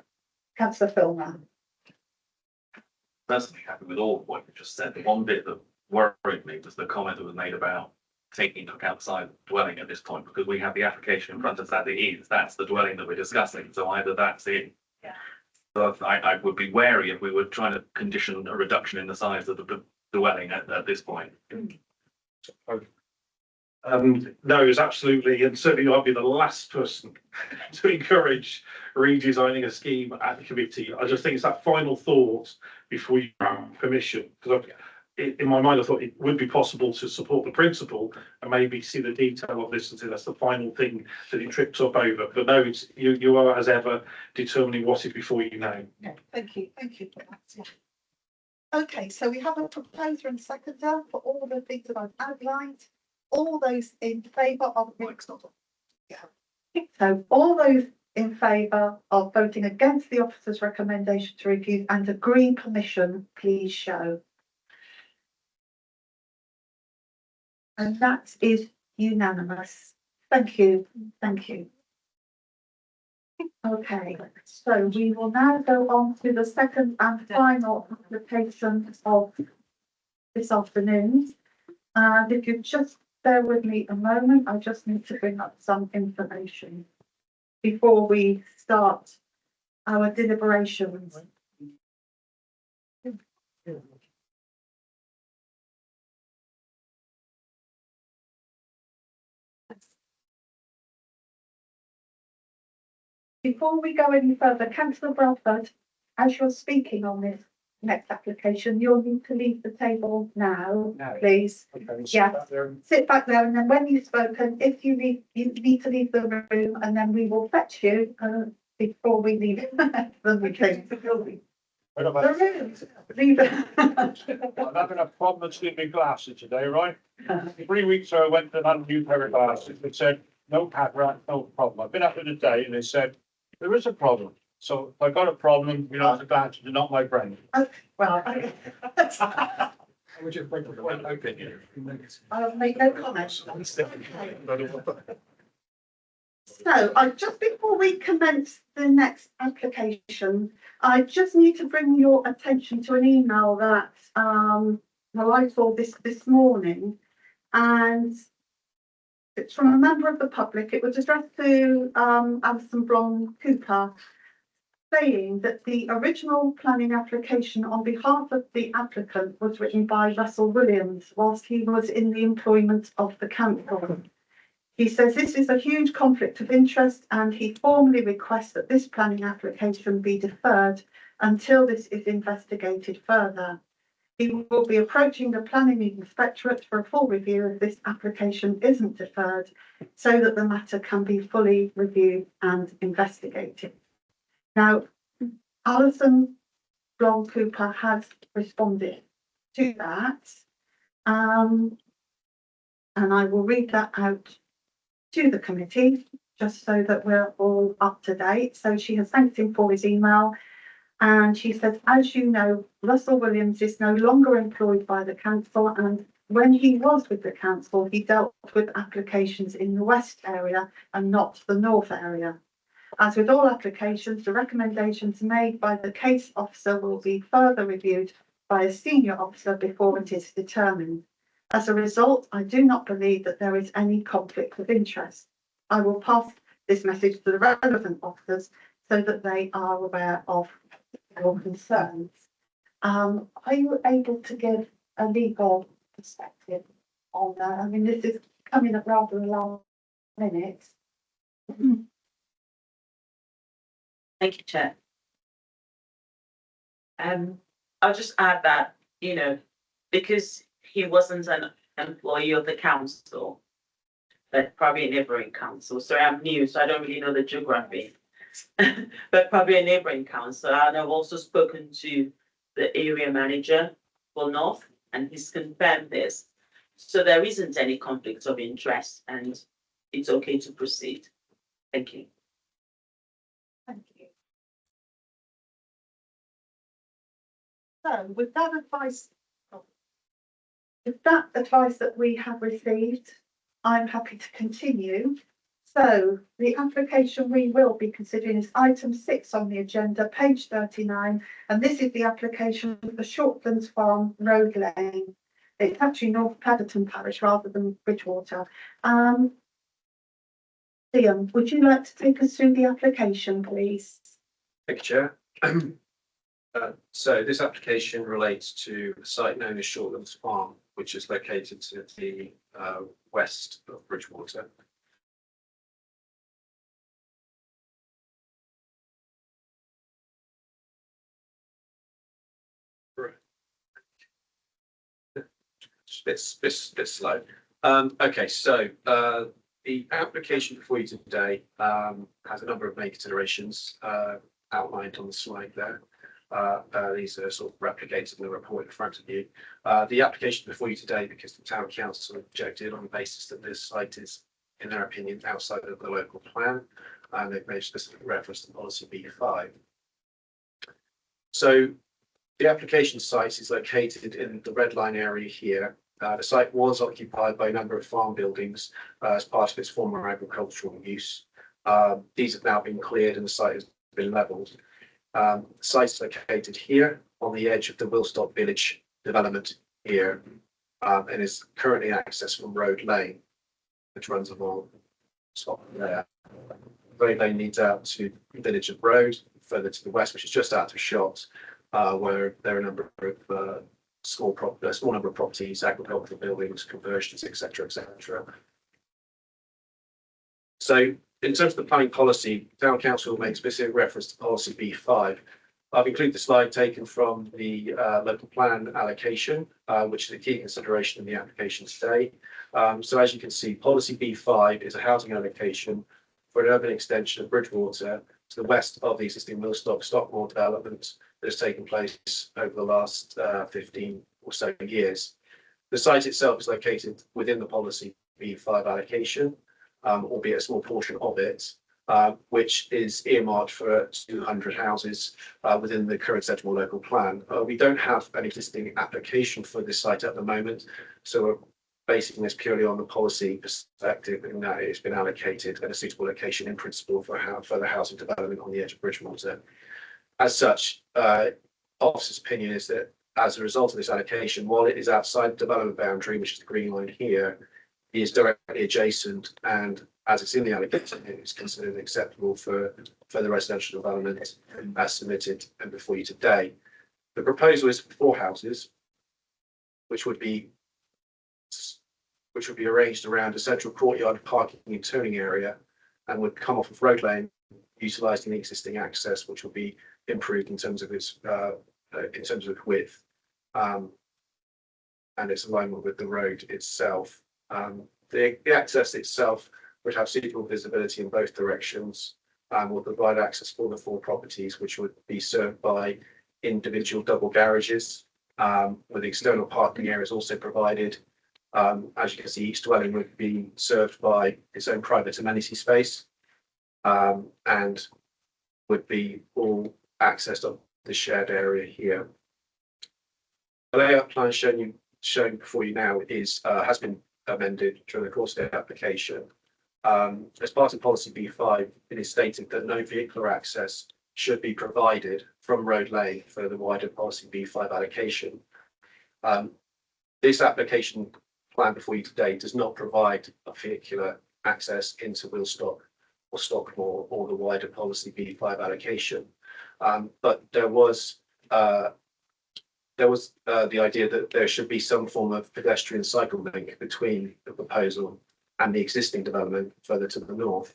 Councillor Filmer. Personally happy with all of what you just said. The one bit that worried me was the comment that was made about taking into account the size of the dwelling at this point, because we have the application in front of us as it is. That's the dwelling that we're discussing. So either that's it. Yeah. So I would be wary if we were trying to condition a reduction in the size of the dwelling at this point. No, it's absolutely, and certainly I'll be the last person to encourage redesigning a scheme at the committee. I just think it's that final thought before you grant permission, because in my mind, I thought it would be possible to support the principle and maybe see the detail of this and say that's the final thing that it trips up over. But no, it's you are as ever determining what is before you know. Yeah, thank you for that. Okay, so we have a proposer and seconder for all the things that I've outlined. All those in favour of so all those in favour of voting against the officer's recommendation to review and agree permission, please show. And that is unanimous. Thank you. Thank you. Okay, so we will now go on to the second and final application of this afternoon. And if you just bear with me a moment, I just need to bring up some information before we start our deliberations. Before we go any further, Councillor Bradford, as you're speaking on this next application, you'll need to leave the table now, please. Okay, Yeah. there. Sit back there, and then when you've spoken, if you need to leave the room, and then we will fetch you before we leave the meeting. The room. Leave it. I'm having a problem with sleeping glasses today, right? 3 weeks ago, I went to a new pair of glasses. They said, no cataract, no problem. I've been up in the day and they said, there is a problem. So if I got a problem, you know, the glasses are not my friend. Well, Would you break the point opinion? I'll make no comment. So just before we commence the next application, I just need to bring your attention to an email that well, I saw this morning, and it's from a member of the public. It was addressed to Alison Bron Cooper, saying that the original planning application on behalf of the applicant was written by Russell Williams whilst he was in the employment of the council. He says this is a huge conflict of interest and he formally requests that this planning application be deferred until this is investigated further. He will be approaching the planning inspectorate for a full review if this application isn't deferred, so that the matter can be fully reviewed and investigated. Now, Alison Bron Cooper has responded to that, and I will read that out to the committee just so that we're all up to date. So she has thanked him for his email, and she says, as you know, Russell Williams is no longer employed by the council, and when he was with the council, he dealt with applications in the west area and not the north area. As with all applications, the recommendations made by the case officer will be further reviewed by a senior officer before it is determined. As a result, I do not believe that there is any conflict of interest. I will pass this message to the relevant officers so that they are aware of your concerns. Are you able to give a legal perspective on that? I mean, this is coming at rather a long minute. Thank you, Chair. I'll just add that, because he wasn't an employee of the council, but probably a neighbouring council. So I'm new, so I don't really know the geography. But probably a neighbouring council. And I've also spoken to the area manager for North, and he's confirmed this. So there isn't any conflict of interest, and it's okay to proceed. Thank you. Thank you. So with that advice that we have received, I'm happy to continue. So the application we will be considering is item 6 on the agenda, page 39, and this is the application for Shortlands Farm Road Lane. It's actually North Paddington Parish rather than Bridgewater. Liam, would you like to take us through the application, please? Thank you, Chair. So this application relates to a site known as Shortlands Farm, which is located to the west of Bridgewater. Just a bit slow. Okay, so the application before you today has a number of main considerations outlined on the slide there. These are sort of replicated in the report in front of you. The application before you today, because the town council objected on the basis that this site is, in their opinion, outside of the local plan, and they've made specific reference to policy B5. So the application site is located in the red line area here. The site was occupied by a number of farm buildings as part of its former agricultural use. These have now been cleared and the site has been levelled. The site is located here on the edge of the Wilstock Village development here and is currently accessed from Road Lane, which runs along top there. Road Lane leads out to Village of Road, further to the west, which is just out of shot, where there are a number of small number of properties, agricultural buildings, conversions, etc., etc. So in terms of the planning policy, Town Council will make specific reference to policy B5. I've included the slide taken from the local plan allocation, which is a key consideration in the application today. So as you can see, policy B5 is a housing allocation for an urban extension of Bridgewater to the west of the existing Millstock Stockmore development that has taken place over the last 15 or so years. The site itself is located within the policy B5 allocation, albeit a small portion of it, which is earmarked for 200 houses within the current Sedgemoor local plan. We don't have an existing application for this site at the moment, so we're basing this purely on the policy perspective in that it's been allocated at a suitable location in principle for further housing development on the edge of Bridgewater. As such, officer's opinion is that as a result of this allocation, while it is outside the development boundary, which is the green line here, it is directly adjacent, and as it's in the allocation, it is considered acceptable for further residential development as submitted and before you today. The proposal is for 4 houses, which would be arranged around a central courtyard parking and turning area, and would come off of Road Lane, utilising the existing access, which will be improved in terms of its width and its alignment with the road itself. The access itself would have suitable visibility in both directions and will provide access for the 4 properties, which would be served by individual double garages, with external parking areas also provided. As you can see, each dwelling would be served by its own private amenity space and would be all accessed on the shared area here. The layout plan shown you shown before you now is, has been amended during the course of the application. As part of policy B5, it is stated that no vehicular access should be provided from Road Lane for the wider policy B5 allocation. This application plan before you today does not provide a vehicular access into Wilstock or Stockmore or the wider policy B5 allocation. But there was the idea that there should be some form of pedestrian cycle link between the proposal and the existing development further to the north.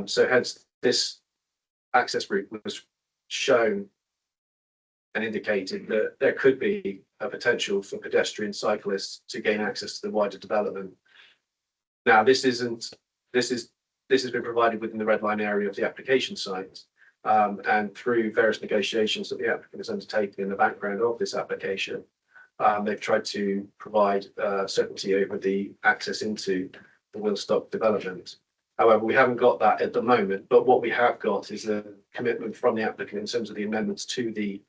So hence this access route was shown and indicated that there could be a potential for pedestrian cyclists to gain access to the wider development. Now, this has been provided within the red line area of the application site. And through various negotiations that the applicant has undertaken in the background of this application, they've tried to provide certainty over the access into the Wilstock development. However, we haven't got that at the moment, but what we have got is a commitment from the applicant in terms of the amendments to the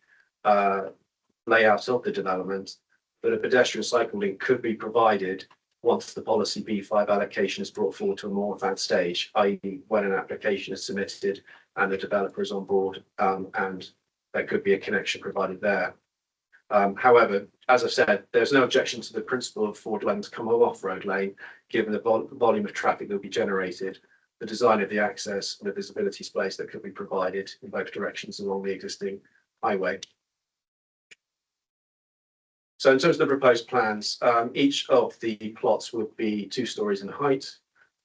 layout of the development, that a pedestrian cycle link could be provided once the policy B5 allocation is brought forward to a more advanced stage, i.e. when an application is submitted and the developer is on board, and there could be a connection provided there. However, as I've said, there's no objection to the principle of 4 dwellings coming off Road Lane, given the volume of traffic that will be generated, the design of the access and the visibility space that could be provided in both directions along the existing highway. So in terms of the proposed plans, each of the plots would be 2 stories in height,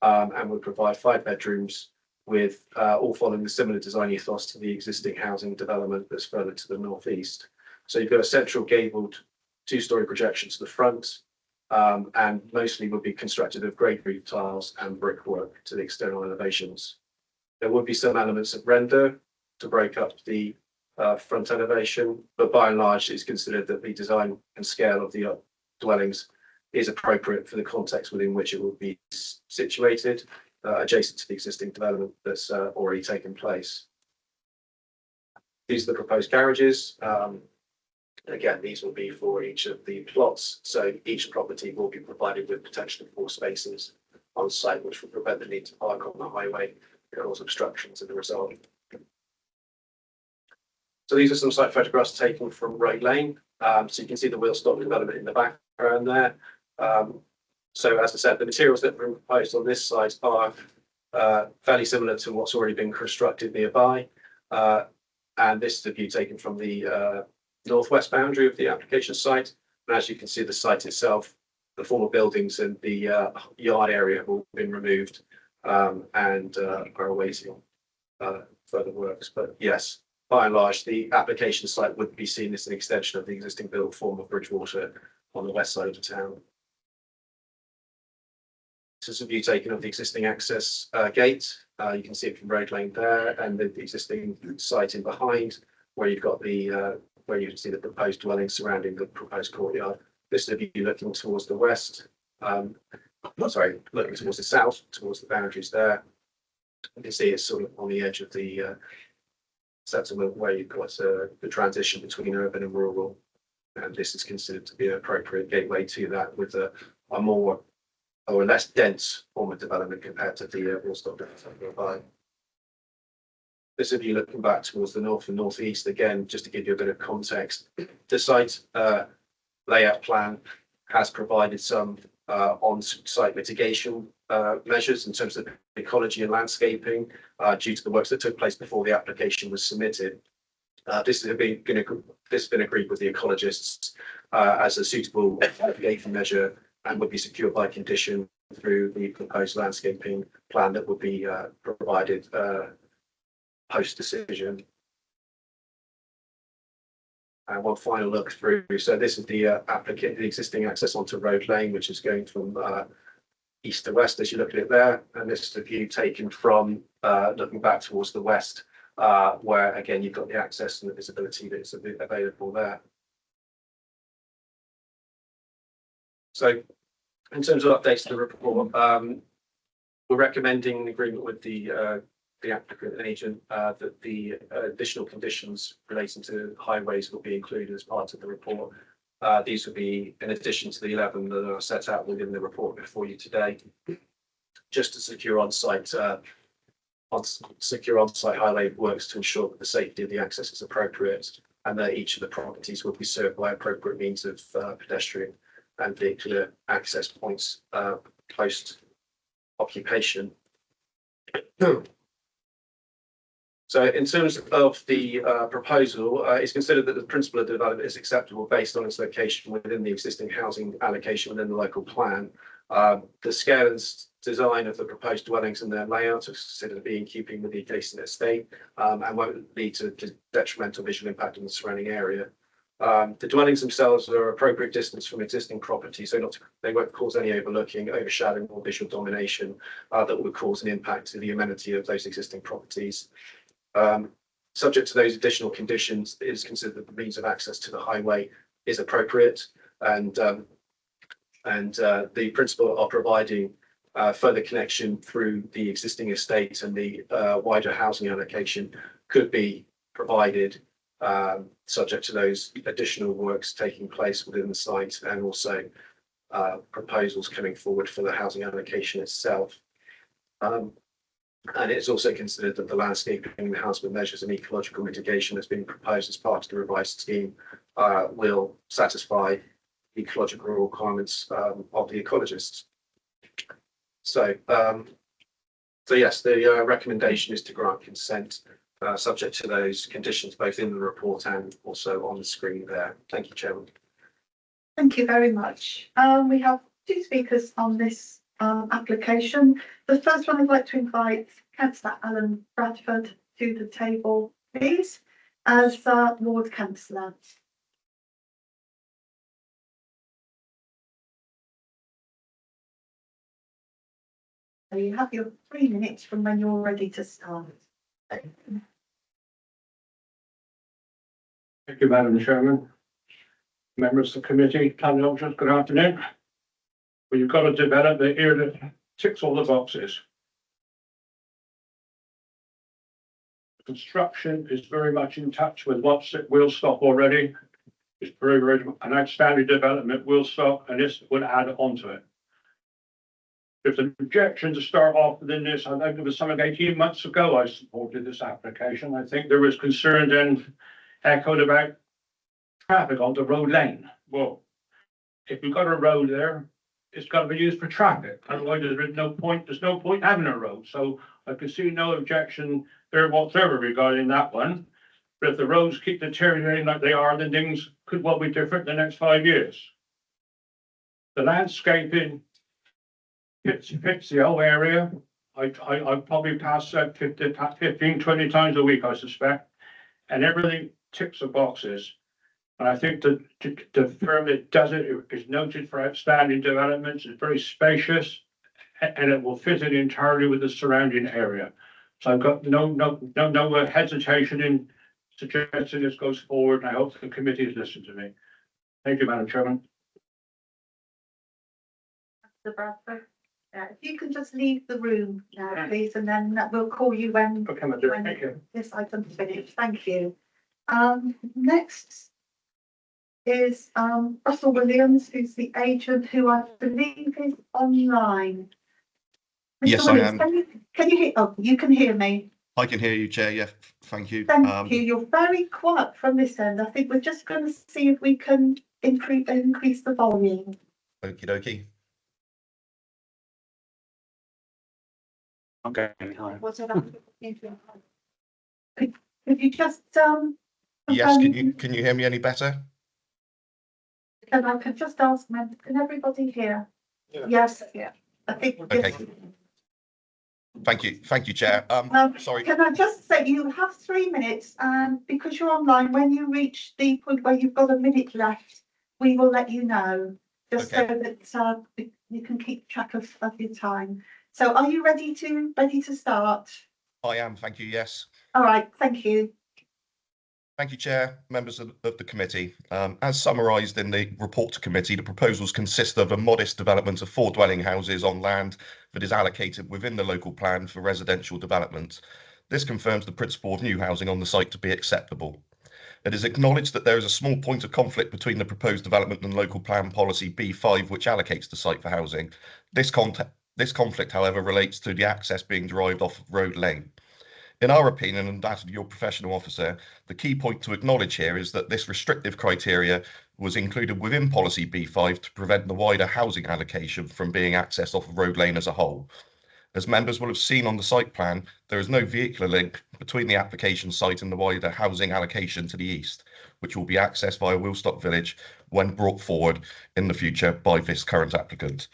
and would provide 5 bedrooms with all following the similar design ethos to the existing housing development that's further to the northeast. So you've got a central gabled 2-story projection to the front, and mostly would be constructed of grey roof tiles and brickwork to the external elevations. There would be some elements of render to break up the front elevation, but by and large it's considered that the design and scale of the dwellings is appropriate for the context within which it will be situated, adjacent to the existing development that's already taken place. These are the proposed garages. Again, these will be for each of the plots, so each property will be provided with potentially 4 spaces on site, which will prevent the need to park on the highway and cause obstructions as a result. So these are some site photographs taken from Road Lane. So you can see the Wilstock development in the background there. So as I said, the materials that were proposed on this site are fairly similar to what's already been constructed nearby. And this is a view taken from the northwest boundary of the application site. And as you can see, the site itself, the former buildings and the yard area have all been removed, and are awaiting further works. But yes, by and large, the application site would be seen as an extension of the existing built form of Bridgewater on the west side of the town. This is a view taken of the existing access gate. You can see it from Road Lane there, and the existing site in behind, where you've got the where you can see the proposed dwelling surrounding the proposed courtyard. This is a view looking towards the west. Looking towards the south, towards the boundaries there. You can see it's sort of on the edge of the settlement where you've got the transition between urban and rural, and this is considered to be an appropriate gateway to that, with a more or a less dense form of development compared to the Wilstock development nearby. This is you looking back towards the north and northeast again, just to give you a bit of context. The site layout plan has provided some on-site mitigation measures in terms of ecology and landscaping due to the works that took place before the application was submitted. This has been agreed with the ecologists as a suitable mitigation measure and would be secured by condition through the proposed landscaping plan that would be provided post decision. And one final look through. So this is the the existing access onto Road Lane, which is going from east to west as you look at it there. And this is the view taken from looking back towards the west, where again you've got the access and the visibility that's available there. So in terms of updates to the report, we're recommending an agreement with the applicant and agent that the additional conditions relating to highways will be included as part of the report. These will be in addition to the 11 that are set out within the report before you today, just to secure on-site highway works to ensure that the safety of the access is appropriate and that each of the properties will be served by appropriate means of pedestrian and vehicular access points post occupation. So in terms of the proposal, it's considered that the principle of development is acceptable based on its location within the existing housing allocation within the local plan. The scale and design of the proposed dwellings and their layout is considered to be in keeping with the adjacent estate and won't lead to detrimental visual impact on the surrounding area. The dwellings themselves are appropriate distance from existing property, so they won't cause any overlooking, overshadowing or visual domination that would cause an impact to the amenity of those existing properties. Subject to those additional conditions, it is considered that the means of access to the highway is appropriate, and the principle of providing further connection through the existing estate and the wider housing allocation could be provided, subject to those additional works taking place within the site and also proposals coming forward for the housing allocation itself. And it's also considered that the landscaping, enhancement measures and ecological mitigation that's been proposed as part of the revised scheme will satisfy the ecological requirements of the ecologists. So yes, the recommendation is to grant consent subject to those conditions both in the report and also on the screen there. Thank you, Chairman. Thank you very much. We have two speakers on this application. The first one, I'd like to invite Councillor Alan Bradford to the table, please, as Ward Councillor. So you have your 3 minutes from when you're ready to start. Thank you, Madam Chairman. Members of the committee, planning officers, good afternoon. Well, you've got a development here that ticks all the boxes. Construction is very much in touch with what's at Wheelstop already. It's very, very an outstanding development, Wheelstop, and this would add on to it. There's an objection to start off within this. I think it was something 18 months ago I supported this application. I think there was concern then echoed about traffic on the road lane. Well, if you've got a road there, it's got to be used for traffic. Otherwise, there's no point having a road. So I could see no objection there whatsoever regarding that one. But if the roads keep deteriorating like they are, then things could well be different in the next 5 years. The landscaping fits the whole area. I probably pass that 15, 20 times a week, I suspect. And everything ticks the boxes. And I think the firm that does it is noted for outstanding developments. It's very spacious and it will fit in entirely with the surrounding area. So I've got no hesitation in suggesting this goes forward, and I hope the committee has listened to me. Thank you, Madam Chairman. Mr. Bradford, if you can just leave the room now, please, and then we'll call you when, Okay, Madam Chair. Thank you. this item's finished. Thank you. Next is Russell Williams, who's the agent, who I believe is online. Mr. Yes, I Williams, am. Can you hear? Oh, you can hear me. I can hear you, Chair. Yeah, thank you. Thank you. You're very quiet from this end. I think we're just going to see if we can increase the volume. Okie dokie. Okay, hi. Could you just Yes, confirm can you hear me any better? And I could just ask, can everybody hear? Yeah. Yes, yeah. I think. Okay. Thank you, Chair. Sorry. Can I just say you have 3 minutes, and because you're online, when you reach the point where you've got a minute left, we will let you know, just so that you can keep track of your time. So are you ready to start? I am, thank you, yes. All right, thank you. Thank you, Chair, members of the committee. As summarised in the report to committee, the proposals consist of a modest development of 4 dwelling houses on land that is allocated within the local plan for residential development. This confirms the principle of new housing on the site to be acceptable. It is acknowledged that there is a small point of conflict between the proposed development and local plan policy B5, which allocates the site for housing. This conflict, however, relates to the access being derived off of Road Lane. In our opinion, and that of your professional officer, the key point to acknowledge here is that this restrictive criteria was included within policy B5 to prevent the wider housing allocation from being accessed off of Road Lane as a whole. As members will have seen on the site plan, there is no vehicular link between the application site and the wider housing allocation to the east, which will be accessed via Wilstock Village when brought forward in the future by this current applicant.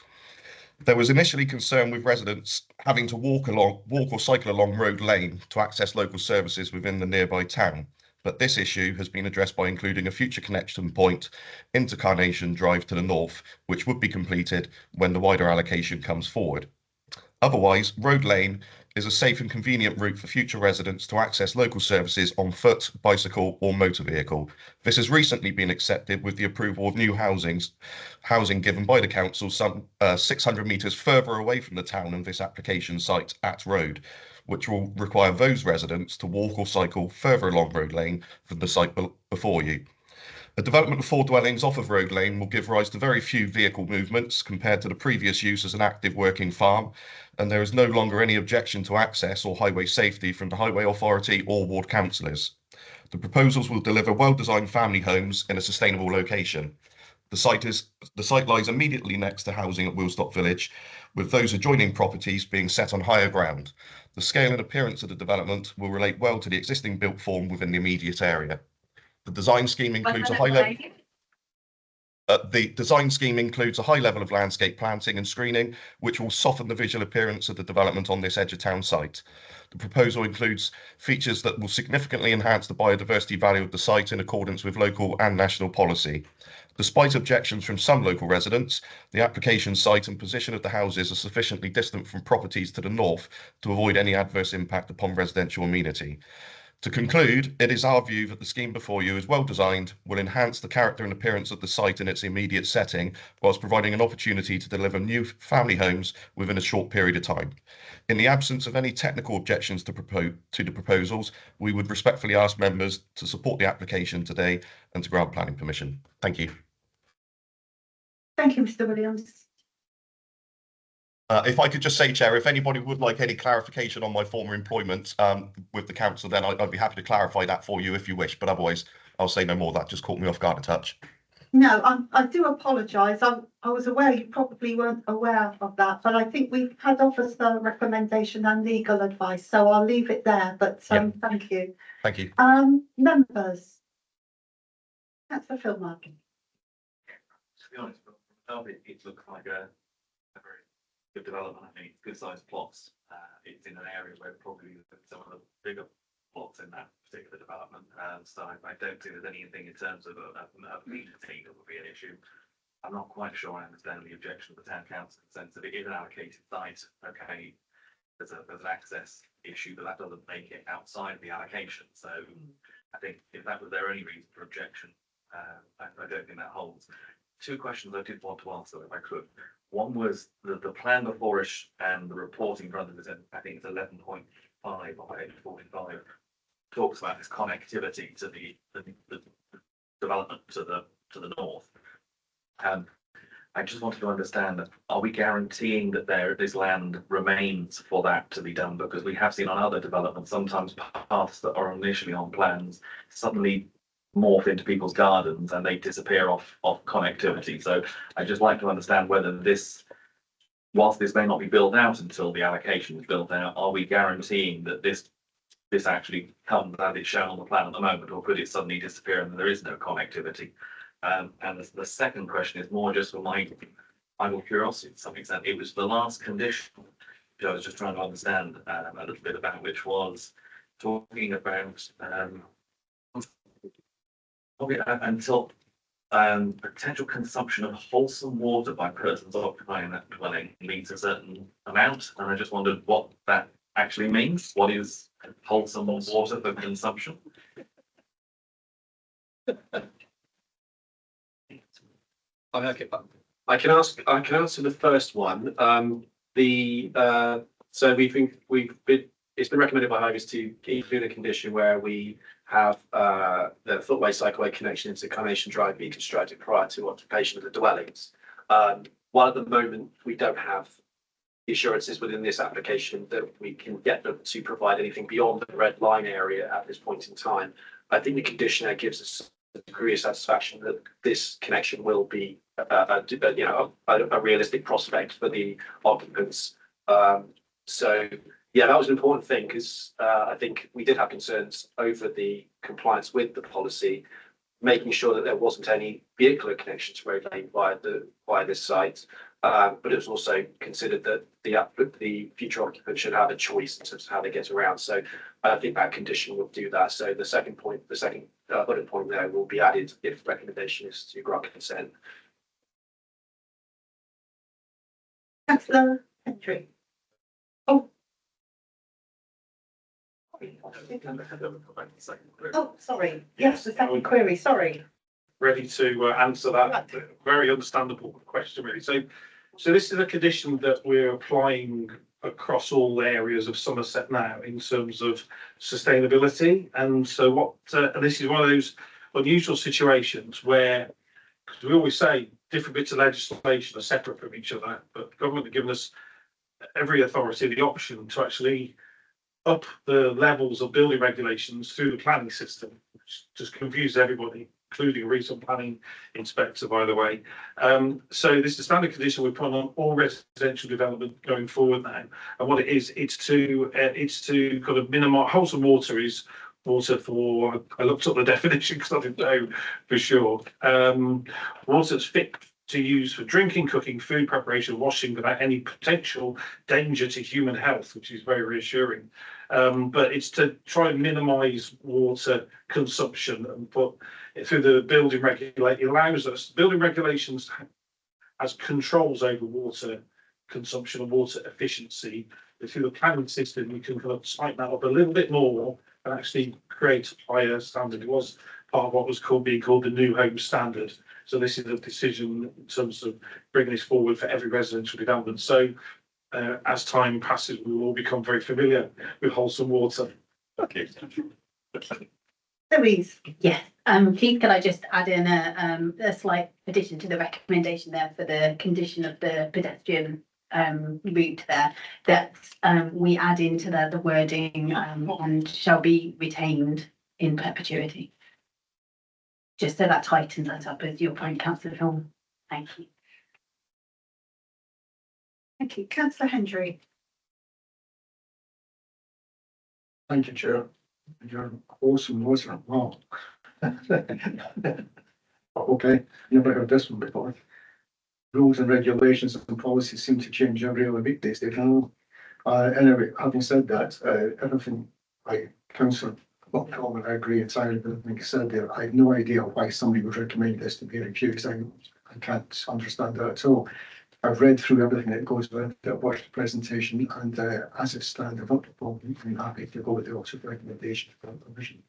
There was initially concern with residents having to walk or cycle along Road Lane to access local services within the nearby town, but this issue has been addressed by including a future connection point into Carnation Drive to the north, which would be completed when the wider allocation comes forward. Otherwise, Road Lane is a safe and convenient route for future residents to access local services on foot, bicycle or motor vehicle. This has recently been accepted with the approval of new housing given by the council some 600 metres further away from the town and this application site at Road, which will require those residents to walk or cycle further along Road Lane from the site before you. The development of 4 dwellings off of Road Lane will give rise to very few vehicle movements compared to the previous use as an active working farm, and there is no longer any objection to access or highway safety from the Highway Authority or ward councillors. The proposals will deliver well-designed family homes in a sustainable location. The site lies immediately next to housing at Wilstock Village, with those adjoining properties being set on higher ground. The scale and appearance of the development will relate well to the existing built form within the immediate area. The design scheme includes a high level of landscape planting and screening, which will soften the visual appearance of the development on this edge of town site. The proposal includes features that will significantly enhance the biodiversity value of the site in accordance with local and national policy. Despite objections from some local residents, the application site and position of the houses are sufficiently distant from properties to the north to avoid any adverse impact upon residential amenity. To conclude, it is our view that the scheme before you is well designed, will enhance the character and appearance of the site in its immediate setting, whilst providing an opportunity to deliver new family homes within a short period of time. In the absence of any technical objections to the proposals, we would respectfully ask members to support the application today and to grant planning permission. Thank you. Thank you, Mr. Williams. If I could just say, Chair, if anybody would like any clarification on my former employment with the council, then I'd be happy to clarify that for you if you wish, but otherwise I'll say no more. That just caught me off guard a touch. No, I do apologise. I was aware you probably weren't aware of that, but I think we've had officer recommendation and legal advice, so I'll leave it there, but Yep. thank you. Thank you. Members. Councillor Philmark. To be honest, it looks like a very good development. I think it's good sized plots. It's in an area where probably some of the bigger plots in that particular development. So I don't think there's anything in terms of amenity that would be an issue. I'm not quite sure I understand the objection of the town council in the sense that it is an allocated site. Okay, there's an access issue, but that doesn't make it outside of the allocation. So I think if that was their only reason for objection, I don't think that holds. 2 questions I did want to answer if I could. One was the plan before us and the report in front of us, I think it's 11.5 or 8.45, talks about this connectivity to the development to the north. I just wanted to understand, are we guaranteeing that this land remains for that to be done? Because we have seen on other developments, sometimes paths that are initially on plans suddenly morph into people's gardens and they disappear off connectivity. So I'd just like to understand whether this, whilst this may not be built out until the allocation is built out, are we guaranteeing that this actually comes as it's shown on the plan at the moment, or could it suddenly disappear and there is no connectivity? And the second question is more just for my final curiosity to some extent. It was the last condition which I was just trying to understand a little bit about, which was talking about until potential consumption of wholesome water by persons occupying that dwelling meets a certain amount, and I just wondered what that actually means. What is wholesome water for consumption? I can answer the first one. So it's been recommended by Hivers to include a condition where we have the footway cycleway connection into Carnation Drive be constructed prior to occupation of the dwellings. While at the moment we don't have assurances within this application that we can get them to provide anything beyond the red line area at this point in time, I think the condition there gives us a degree of satisfaction that this connection will be a realistic prospect for the occupants. So yeah, that was an important thing because I think we did have concerns over the compliance with the policy, making sure that there wasn't any vehicular connection to road lane via this site. But it was also considered that the future occupant should have a choice in terms of how they get around. So I think that condition will do that. So the second bullet point there will be added if recommendation is to grant consent. Councillor Hendry. Oh, sorry. Yes, the second query, sorry. Ready to answer that very understandable question, really. So this is a condition that we're applying across all areas of Somerset now in terms of sustainability. And so and this is one of those unusual situations where, because we always say different bits of legislation are separate from each other, but government have given us every authority the option to actually up the levels of building regulations through the planning system, which just confuses everybody, including a regional planning inspector, by the way. So this is a standard condition we put on all residential development going forward now. And what it is, it's to kind of minimise wholesome water is water for, I looked up the definition because I didn't know for sure. Water that's fit to use for drinking, cooking, food preparation, washing without any potential danger to human health, which is very reassuring. But it's to try and minimise water consumption and put it through the building regulation. It allows us, building regulations has controls over water consumption and water efficiency. But through the planning system, you can kind of tighten that up a little bit more and actually create a higher standard. It was part of what was being called the New Home Standard. So this is a decision in terms of bringing this forward for every residential development. So as time passes, we will all become very familiar with wholesome water. Okay. Louise. Yes, please could I just add in a slight addition to the recommendation there for the condition of the pedestrian route there, that we add into there the wording and shall be retained in perpetuity. Just so that tightens that up as your point, Councillor Film. Thank you. Thank you. Councillor Hendry. Thank you, Chair. You're awesome, wasn't it? Wow. Okay, never heard this one before. Rules and regulations and policies seem to change every other week these days. Anyway, having said that, everything Councillor Coleman, I agree entirely with everything he said there. I have no idea why somebody would recommend this to be refused. I can't understand that at all. I've read through everything that goes with it, I've watched the presentation, and as it stands, I'm happy to go with the officer's recommendation for permission.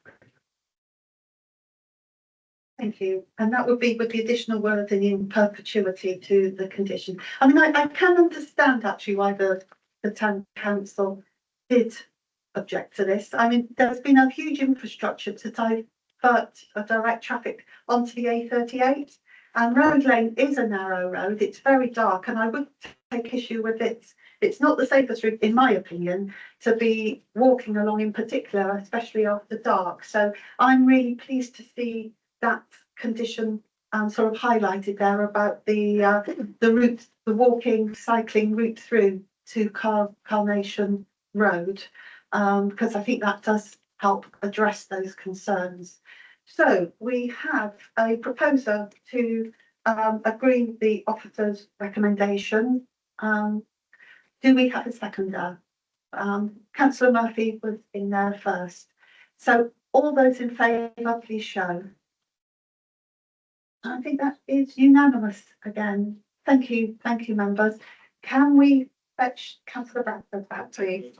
Thank you. And that would be with the additional wording in perpetuity to the condition. I mean, I can understand actually why the town council did object to this. I mean, there's been a huge infrastructure to divert direct traffic onto the A38, and Road Lane is a narrow road. It's very dark, and I would take issue with it. It's not the safest route, in my opinion, to be walking along in particular, especially after dark. So I'm really pleased to see that condition sort of highlighted there about the route, the walking, cycling route through to Carnation Road, because I think that does help address those concerns. So we have a proposer to agree with the officer's recommendation. Do we have a seconder? Councillor Murphy was in there first. So all those in favour, please show. I think that is unanimous again. Thank you, members. Can we fetch Councillor Bradford back, please?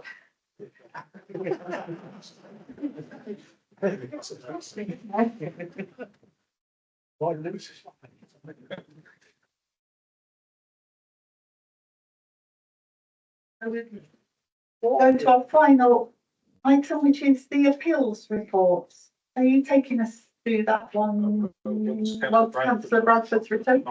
We'll go to our final item, which is the appeals reports. Are you taking us through that one? Well, councillor Bradford's written.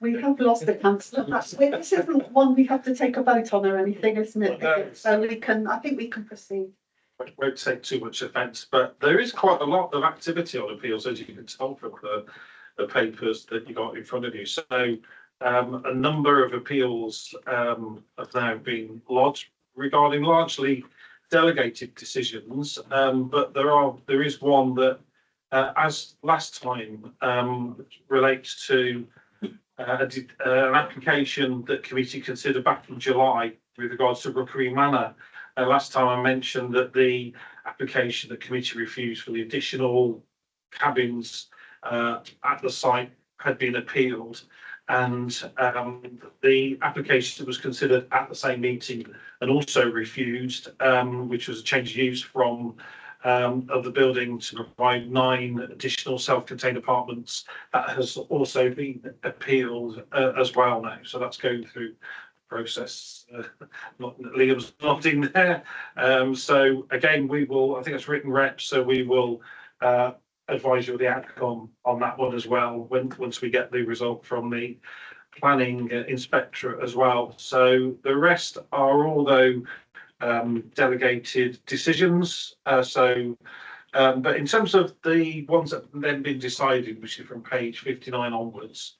We have lost the councillor. This isn't one we have to take a vote on or anything, isn't it? No. So we can, I think we can proceed. Won't take too much offence, but there is quite a lot of activity on appeals, as you can tell from the papers that you got in front of you. So a number of appeals have now been lodged regarding largely delegated decisions, but there is one that, as last time, relates to an application that committee considered back in July with regards to Rookery Manor. Last time I mentioned that the application that committee refused for the additional cabins at the site had been appealed, and the application was considered at the same meeting and also refused, which was a change of use from of the building to provide 9 additional self-contained apartments. That has also been appealed as well now, so that's going through process. Liam's nodding there. So again, we will, I think it's written rep, so we will advise you of the outcome on that one as well once we get the result from the planning inspectorate as well. So the rest are all though delegated decisions. But in terms of the ones that have then been decided, which is from page 59 onwards,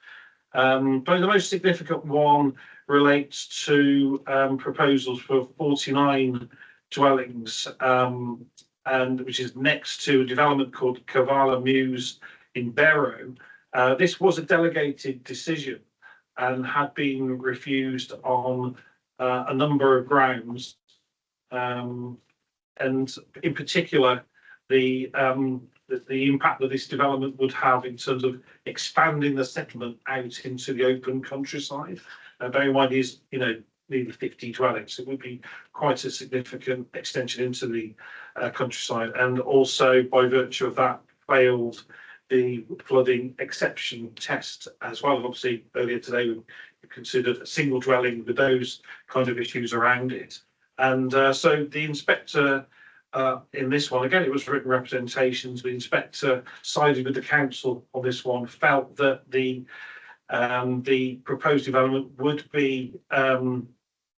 probably the most significant one relates to proposals for 49 dwellings, and which is next to a development called Kavala Mews in Barrow. This was a delegated decision and had been refused on a number of grounds, and in particular the impact that this development would have in terms of expanding the settlement out into the open countryside. Bear in mind, is nearly 50 dwellings. It would be quite a significant extension into the countryside, and also by virtue of that failed the flooding exception test as well. And obviously earlier today we considered a single dwelling with those kind of issues around it. And so the inspector in this one, again, it was written representations. The inspector sided with the council on this one, felt that the proposed development would be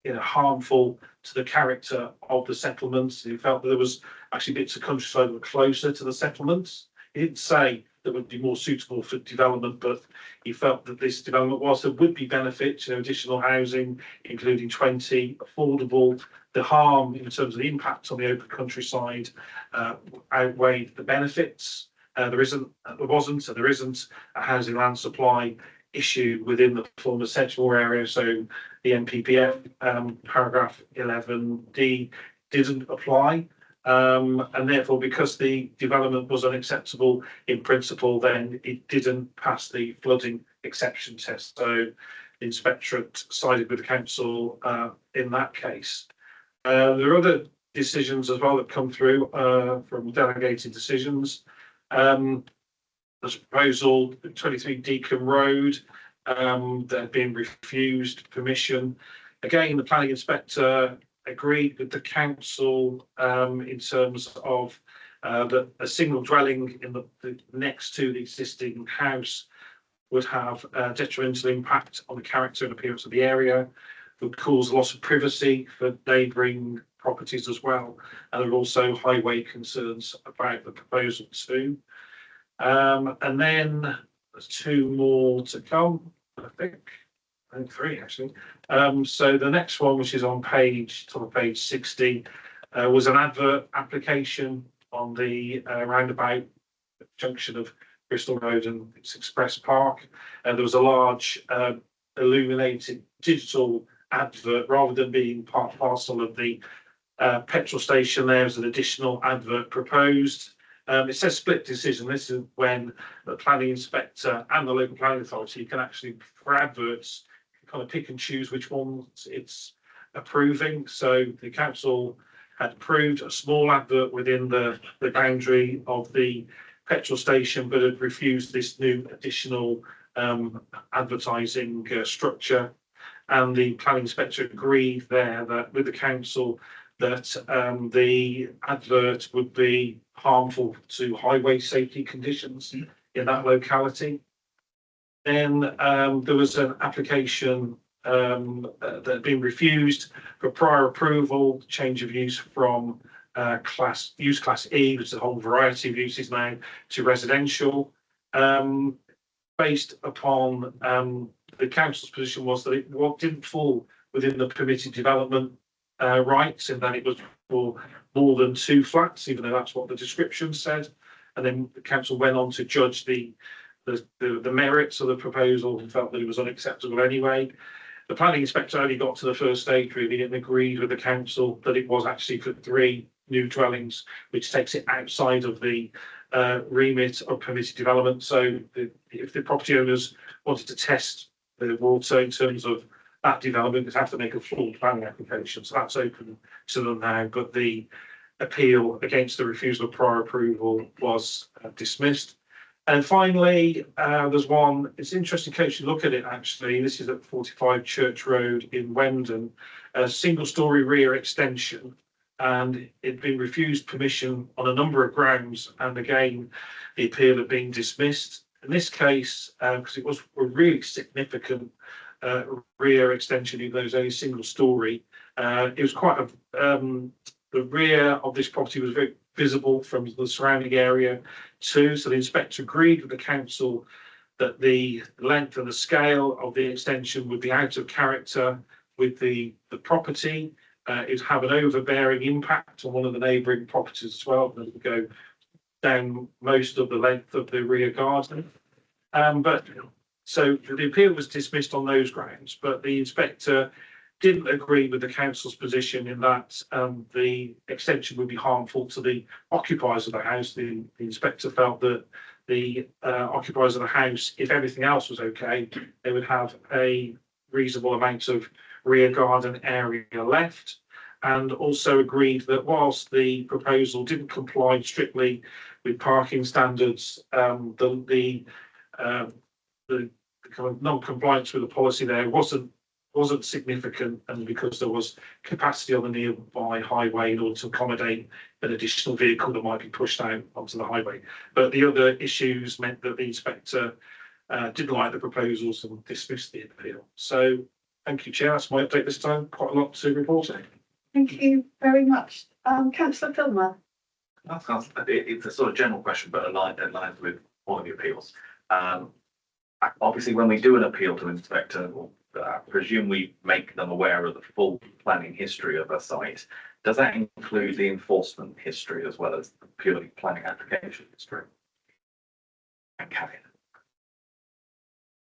harmful to the character of the settlements. He felt that there was actually bits of countryside that were closer to the settlements. He didn't say that would be more suitable for development, but he felt that this development, whilst there would be benefits, additional housing, including 20, affordable, the harm in terms of the impact on the open countryside outweighed the benefits. There isn't a housing land supply issue within the former Sedgemoor area, so the NPPF paragraph 11D didn't apply. And therefore, because the development was unacceptable in principle, then it didn't pass the flooding exception test. So the inspectorate sided with the council in that case. There are other decisions as well that come through from delegated decisions. There's a proposal 23 Deacon Road that had been refused permission. Again, the planning inspector agreed with the council in terms of that a single dwelling in the next to the existing house would have a detrimental impact on the character and appearance of the area, would cause loss of privacy for neighbouring properties as well, and there are also highway concerns about the proposal too. And then there's 2 more to come, I think 3 actually. So the next one, which is on page 60, was an advert application on the roundabout junction of Bristol Road and its Express Park. And there was a large illuminated digital advert, rather than being part and parcel of the petrol station. There was an additional advert proposed. It says split decision. This is when the planning inspector and the local planning authority can actually, for adverts, kind of pick and choose which ones it's approving. So the council had approved a small advert within the boundary of the petrol station, but had refused this new additional advertising structure. And the planning inspector agreed there that with the council that the advert would be harmful to highway safety conditions in that locality. Then there was an application that had been refused for prior approval, change of use from class E, which is a whole variety of uses now, to residential, based upon the council's position was that it didn't fall within the permitted development rights, in that it was for more than 2 flats, even though that's what the description said. And then the council went on to judge the merits of the proposal and felt that it was unacceptable anyway. The planning inspector only got to the first stage really and agreed with the council that it was actually for 3 new dwellings, which takes it outside of the remit of permitted development. So if the property owners wanted to test the water in terms of that development, they'd have to make a full planning application. So that's open to them now, but the appeal against the refusal of prior approval was dismissed. And finally, there's one, it's an interesting case, you look at it actually, this is at 45 Church Road in Wendon, a single-storey rear extension, and it'd been refused permission on a number of grounds, and again, the appeal had been dismissed. In this case, because it was a really significant rear extension, even though it was only single-storey, it was quite a, the rear of this property was very visible from the surrounding area too. So the inspector agreed with the council that the length and the scale of the extension would be out of character with the property. It would have an overbearing impact on one of the neighbouring properties as well, and it would go down most of the length of the rear garden. But so the appeal was dismissed on those grounds, but the inspector didn't agree with the council's position in that the extension would be harmful to the occupiers of the house. The inspector felt that the occupiers of the house, if everything else was okay, they would have a reasonable amount of rear garden area left, and also agreed that whilst the proposal didn't comply strictly with parking standards, the kind of non-compliance with the policy there wasn't significant, and because there was capacity on the nearby highway in order to accommodate an additional vehicle that might be pushed out onto the highway. But the other issues meant that the inspector didn't like the proposals and dismissed the appeal. So thank you, Chair. That's my update this time. Quite a lot to report on. Thank you very much. Councillor Filmer. It's a sort of general question, but aligned with one of the appeals. Obviously, when we do an appeal to an inspector, I presume we make them aware of the full planning history of a site. Does that include the enforcement history as well as the purely planning application history? And can it?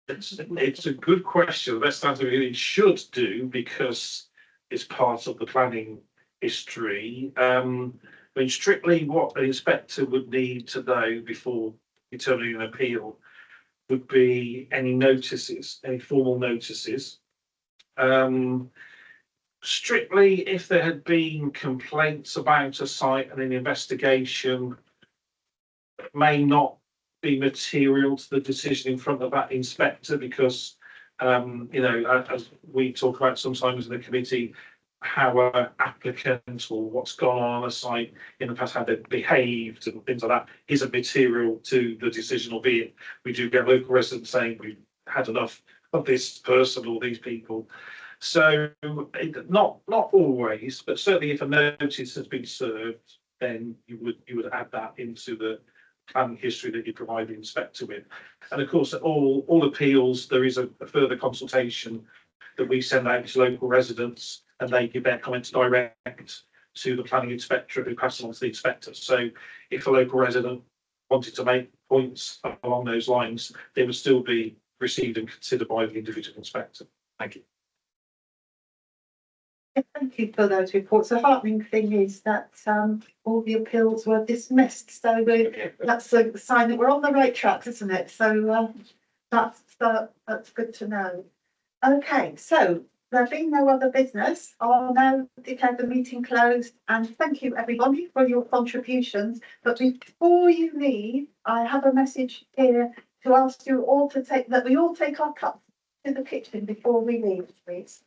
It's a good question. The best answer it should do, because it's part of the planning history. I mean, strictly what an inspector would need to know before determining an appeal would be any notices, any formal notices. Strictly, if there had been complaints about a site and an investigation, it may not be material to the decision in front of that inspector, because you know, as we talk about sometimes in the committee, how an applicant or what's gone on a site in the past, how they've behaved and things like that isn't material to the decision, albeit we do get local residents saying we've had enough of this person or these people. So not always, but certainly if a notice has been served, then you would add that into the planning history that you provide the inspector with. And of course, all appeals, there is a further consultation that we send out to local residents, and they give their comments direct to the planning inspector, who passes on to the inspector. So if a local resident wanted to make points along those lines, they would still be received and considered by the individual inspector. Thank you. Thank you for those reports. The heartening thing is that all the appeals were dismissed. So that's a sign that we're on the right track, isn't it? So that's good to know. Okay, so There being no other business, I'll now declare the meeting closed and thank you everybody for your contributions. But before you leave, I have a message here to ask you all to take, that we all take our cups to the kitchen before we leave, please.